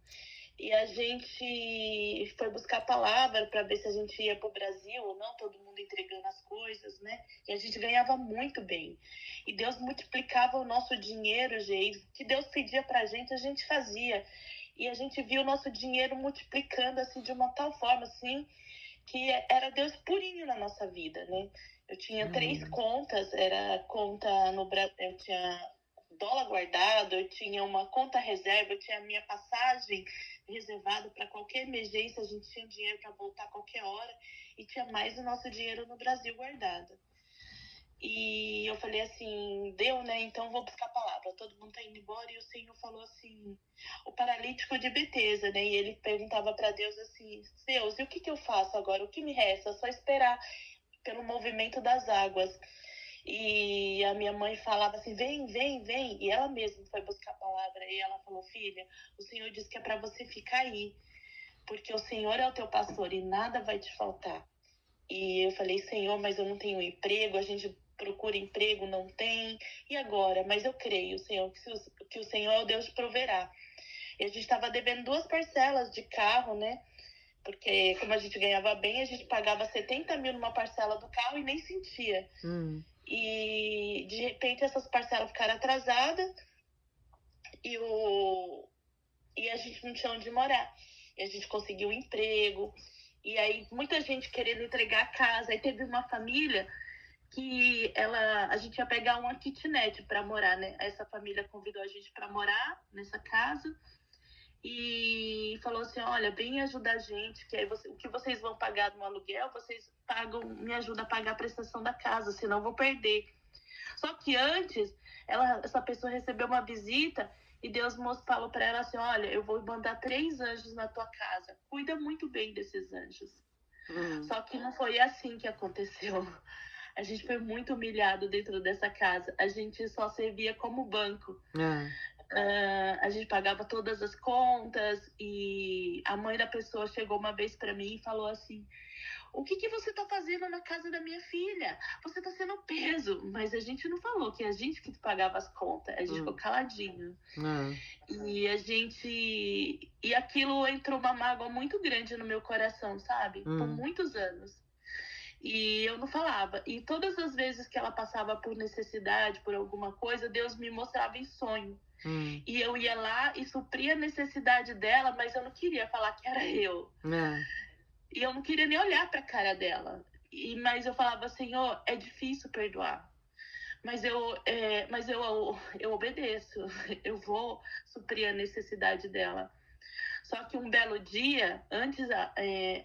E a gente foi buscar a palavra para ver se a gente ia para o Brasil ou não, todo mundo entregando as coisas, né? E a gente ganhava muito bem. E Deus multiplicava o nosso dinheiro, gente. O que Deus pedia para a gente fazia. E a gente viu o nosso dinheiro multiplicando, assim, de uma tal forma, assim, que era Deus purinho na nossa vida, né? Eu tinha 3 contas, era conta no Brasil, eu tinha dólar guardado, eu tinha uma conta reserva, eu tinha a minha passagem reservada para qualquer emergência, a gente tinha dinheiro para voltar a qualquer hora e tinha mais o nosso dinheiro no Brasil guardado. E eu falei assim, deu, né? Então vou buscar a palavra. Todo mundo tá indo embora e o Senhor falou assim, o paralítico de Betesda, né? E ele perguntava para Deus assim, Deus, e o que eu faço agora? O que me resta? Só esperar pelo movimento das águas. E a minha mãe falava assim, vem. E ela mesma foi buscar a palavra. E ela falou, filha, o Senhor disse que é para você ficar aí. Porque o Senhor é o teu pastor e nada vai te faltar. E eu falei, Senhor, mas eu não tenho emprego, a gente procura emprego, não tem. E agora? Mas eu creio, Senhor, que o Senhor é o Deus proverá. E a gente estava devendo 2 parcelas de carro, né? Porque como a gente ganhava bem, a gente pagava 70 mil numa parcela do carro e nem sentia. E de repente essas parcelas ficaram atrasadas e a gente não tinha onde morar. E a gente conseguiu um emprego. E aí muita gente querendo entregar a casa. Aí teve uma família que a gente ia pegar uma kitnet para morar, né? Essa família convidou a gente para morar nessa casa e falou assim, olha, vem ajudar a gente, que aí o que vocês vão pagar no aluguel, vocês me ajudam a pagar a prestação da casa, senão eu vou perder. Só que antes, essa pessoa recebeu uma visita e Deus falou para ela assim, olha, eu vou mandar 3 anjos na tua casa, cuida muito bem desses anjos. Só que não foi assim que aconteceu. A gente foi muito humilhado dentro dessa casa. A gente só servia como banco. A gente pagava todas as contas e a mãe da pessoa chegou uma vez para mim e falou assim, o que você tá fazendo na casa da minha filha? Você tá sendo peso. Mas a gente não falou que a gente que pagava as contas. A gente ficou caladinho. E aquilo entrou uma mágoa muito grande no meu coração, sabe? Por muitos anos. E eu não falava. E todas as vezes que ela passava por necessidade, por alguma coisa, Deus me mostrava em sonho. E eu ia lá e supria a necessidade dela, mas eu não queria falar que era eu. E eu não queria nem olhar para a cara dela. Mas eu falava, Senhor, é difícil perdoar. Mas eu obedeço. Eu vou suprir a necessidade dela. Só que um belo dia, antes,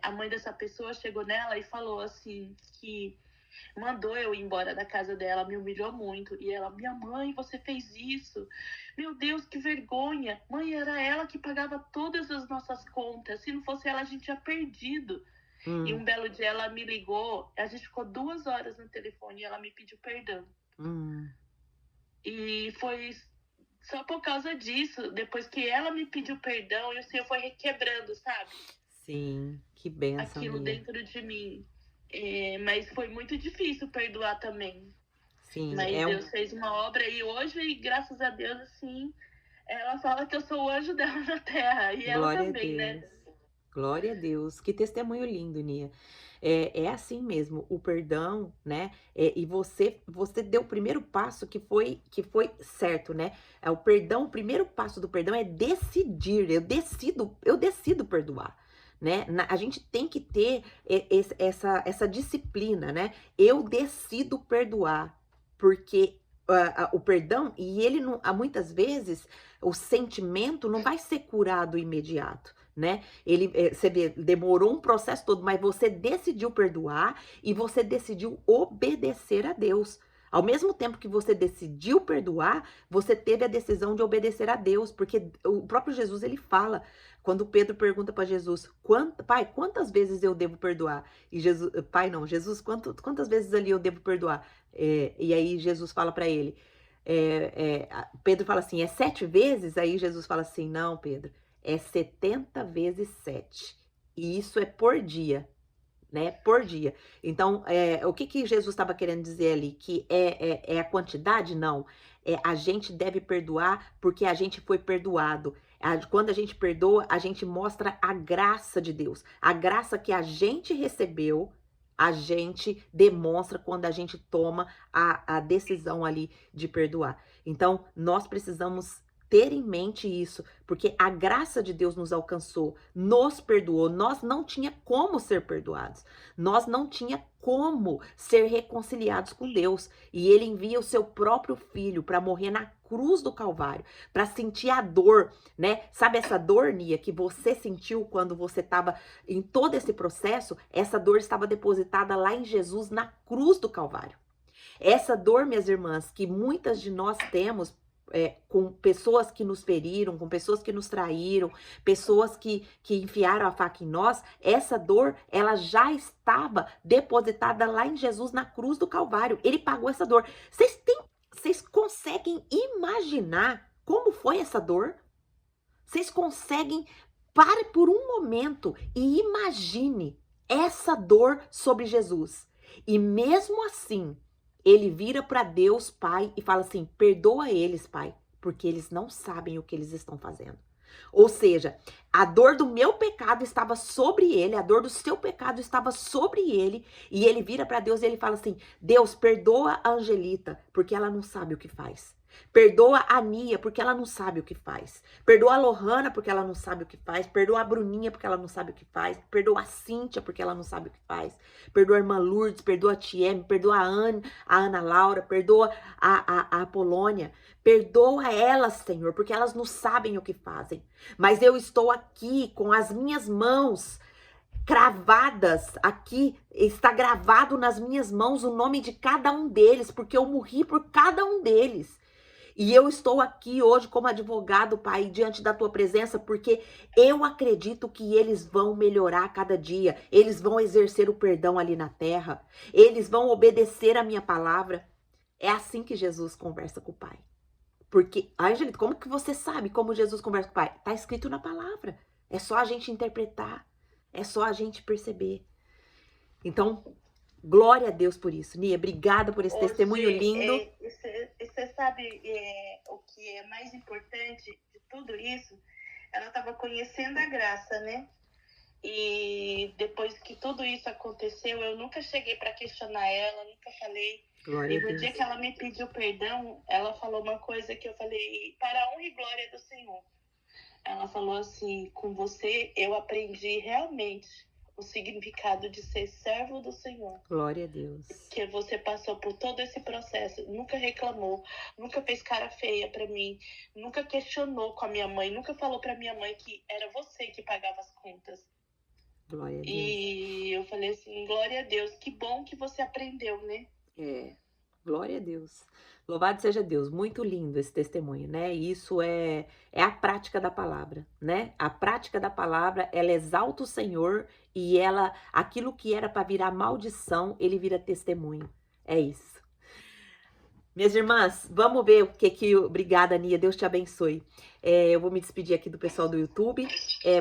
a mãe dessa pessoa chegou nela e falou assim, que mandou eu ir embora da casa dela, me humilhou muito. E ela, minha mãe, você fez isso? Meu Deus, que vergonha. Mãe, era ela que pagava todas as nossas contas. Se não fosse ela, a gente tinha perdido. E um belo dia ela me ligou, a gente ficou 2 horas no telefone e ela me pediu perdão. E foi só por causa disso, depois que ela me pediu perdão, e o Senhor foi requebrando, sabe? Sim, que bênção. Aquilo dentro de mim. Mas foi muito difícil perdoar também. Sim, mas Deus fez uma obra e hoje, graças a Deus, assim, ela fala que eu sou o anjo dela na terra. E ela também, né? Glória a Deus. Que testemunho lindo, Nia. É assim mesmo, o perdão, né? E você deu o primeiro passo que foi certo, né? O perdão, o primeiro passo do perdão é decidir. Eu decido perdoar. Né? A gente tem que ter essa disciplina, né? Eu decido perdoar, porque o perdão, e ele não, muitas vezes o sentimento não vai ser curado imediato, né? Você vê, demorou um processo todo, mas você decidiu perdoar e você decidiu obedecer a Deus. Ao mesmo tempo que você decidiu perdoar, você teve a decisão de obedecer a Deus, porque o próprio Jesus, ele fala, quando Pedro pergunta para Jesus, pai, quantas vezes eu devo perdoar? E Jesus, pai não, Jesus, quantas vezes ali eu devo perdoar? E aí Jesus fala para ele, Pedro fala assim, é 7 vezes? Aí Jesus fala assim, não, Pedro, é 70 vezes 7. E isso é por dia, né? Por dia. Então, o que Jesus estava querendo dizer ali? Que é a quantidade? Não. A gente deve perdoar porque a gente foi perdoado. Quando a gente perdoa, a gente mostra a graça de Deus. A graça que a gente recebeu, a gente demonstra quando a gente toma a decisão ali de perdoar. Então, nós precisamos ter em mente isso, porque a graça de Deus nos alcançou, nos perdoou, nós não tinha como ser perdoados, nós não tinha como ser reconciliados com Deus, e ele envia o seu próprio filho para morrer na cruz do Calvário, para sentir a dor, né? Sabe essa dor, Nia, que você sentiu quando você estava em todo esse processo? Essa dor estava depositada lá em Jesus na cruz do Calvário. Essa dor, minhas irmãs, que muitas de nós temos com pessoas que nos feriram, com pessoas que nos traíram, pessoas que enfiaram a faca em nós, essa dor, ela já estava depositada lá em Jesus na cruz do Calvário. Ele pagou essa dor. Vocês conseguem imaginar como foi essa dor? Vocês conseguem, pare por um momento e imagine essa dor sobre Jesus. E mesmo assim, ele vira para Deus, Pai, e fala assim, perdoa eles, Pai, porque eles não sabem o que eles estão fazendo. Ou seja, a dor do meu pecado estava sobre ele, a dor do seu pecado estava sobre ele, e ele vira para Deus e ele fala assim, Deus, perdoa a Angelita, porque ela não sabe o que faz. Perdoa a Nia, porque ela não sabe o que faz. Perdoa a Lohana, porque ela não sabe o que faz. Perdoa a Bruninha, porque ela não sabe o que faz. Perdoa a Cíntia, porque ela não sabe o que faz. Perdoa a irmã Lourdes, perdoa a Tieme, perdoa a Ana Laura, perdoa a Polônia. Perdoa elas, Senhor, porque elas não sabem o que fazem. Mas eu estou aqui com as minhas mãos cravadas aqui, está gravado nas minhas mãos o nome de cada um deles, porque eu morri por cada um deles. E eu estou aqui hoje como advogado, Pai, diante da tua presença, porque eu acredito que eles vão melhorar a cada dia, eles vão exercer o perdão ali na terra, eles vão obedecer a minha palavra. É assim que Jesus conversa com o Pai. Porque, Angelita, como que você sabe como Jesus conversa com o Pai? Está escrito na palavra. É só a gente interpretar, é só a gente perceber. Então, glória a Deus por isso. Nia, obrigada por esse testemunho lindo. Você sabe o que é mais importante de tudo isso? Ela estava conhecendo a graça, né? E depois que tudo isso aconteceu, eu nunca cheguei para questionar ela, nunca falei. Glória e a no Deus. dia que ela me pediu perdão, ela falou uma coisa que eu falei, para a honra e glória do Senhor. Ela falou assim, com você eu aprendi realmente o significado de ser servo do Senhor. Glória a Deus. Que você passou por todo esse processo, nunca reclamou, nunca fez cara feia pra mim, nunca questionou com a minha mãe, nunca falou pra minha mãe que era você que pagava as contas. Glória a Deus. E eu falei assim, glória a Deus, que bom que você aprendeu, né? Glória a Deus. Louvado seja Deus. Muito lindo esse testemunho, né? Isso é a prática da palavra, né? A prática da palavra, ela exalta o Senhor e aquilo que era para virar maldição, ele vira testemunho. É isso. Minhas irmãs, vamos ver o que obrigada, Nia, Deus te abençoe. Eu vou me despedir aqui do pessoal do YouTube,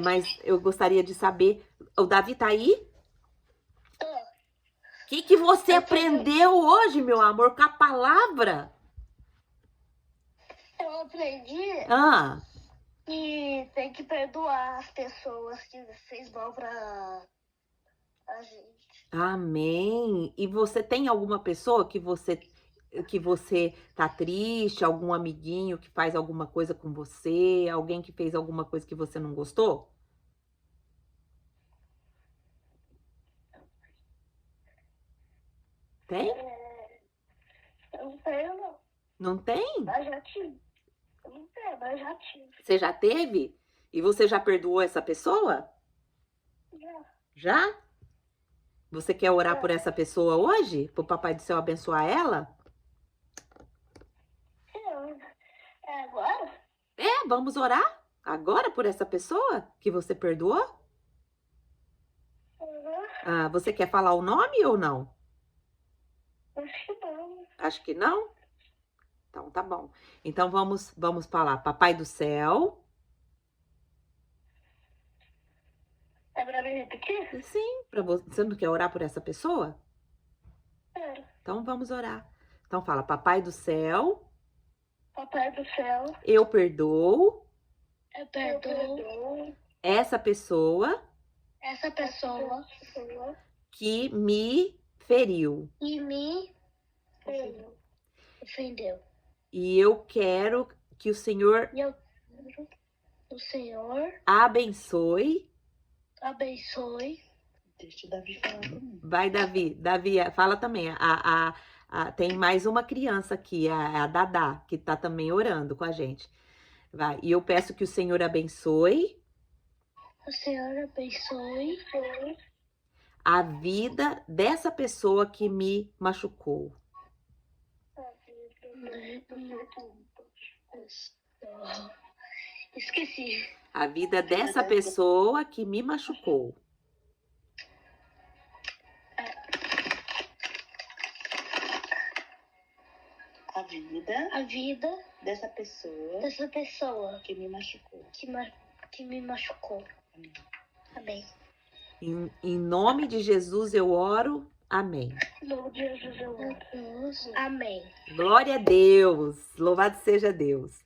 mas eu gostaria de saber, o Davi tá aí? O que você aprendeu hoje, meu amor, com a palavra? Eu aprendi que tem que perdoar as pessoas que fez mal pra a gente. Amém. E você tem alguma pessoa que você tá triste, algum amiguinho que faz alguma coisa com você, alguém que fez alguma coisa que você não gostou? Tem? Eu não tenho, não. Não tem? Mas já tive. Eu não tenho, mas já tive. Você já teve? E você já perdoou essa pessoa? Já. Já? Você quer orar por essa pessoa hoje? Pro Papai do Céu abençoar ela? Vamos orar agora por essa pessoa que você perdoou? Uhum. Você quer falar o nome ou não? Acho que não. Acho que não? Então tá bom. Então vamos falar. Papai do céu. É pra me repetir? Sim, para você não quer orar por essa pessoa? Quero. Então vamos orar. Então fala, Papai do céu, Papai do céu, eu perdoo eu perdoo essa pessoa essa pessoa que me feriu. que me ofendeu. E eu quero que o Senhor E eu quero que o Senhor abençoe. abençoe. Deixa o Davi falar também. Vai, Davi. Davi, fala também. Tem mais uma criança aqui, a Dadá, que tá também orando com a gente. Vai. E eu peço que o Senhor abençoe O Senhor abençoe a vida dessa pessoa que me machucou. Esqueci. A vida dessa pessoa que me machucou. A vida dessa pessoa que me machucou. que me machucou. Amém. Em nome de Jesus eu oro. Amém. Em nome de Jesus eu oro. Amém. Glória a Deus. Louvado seja Deus.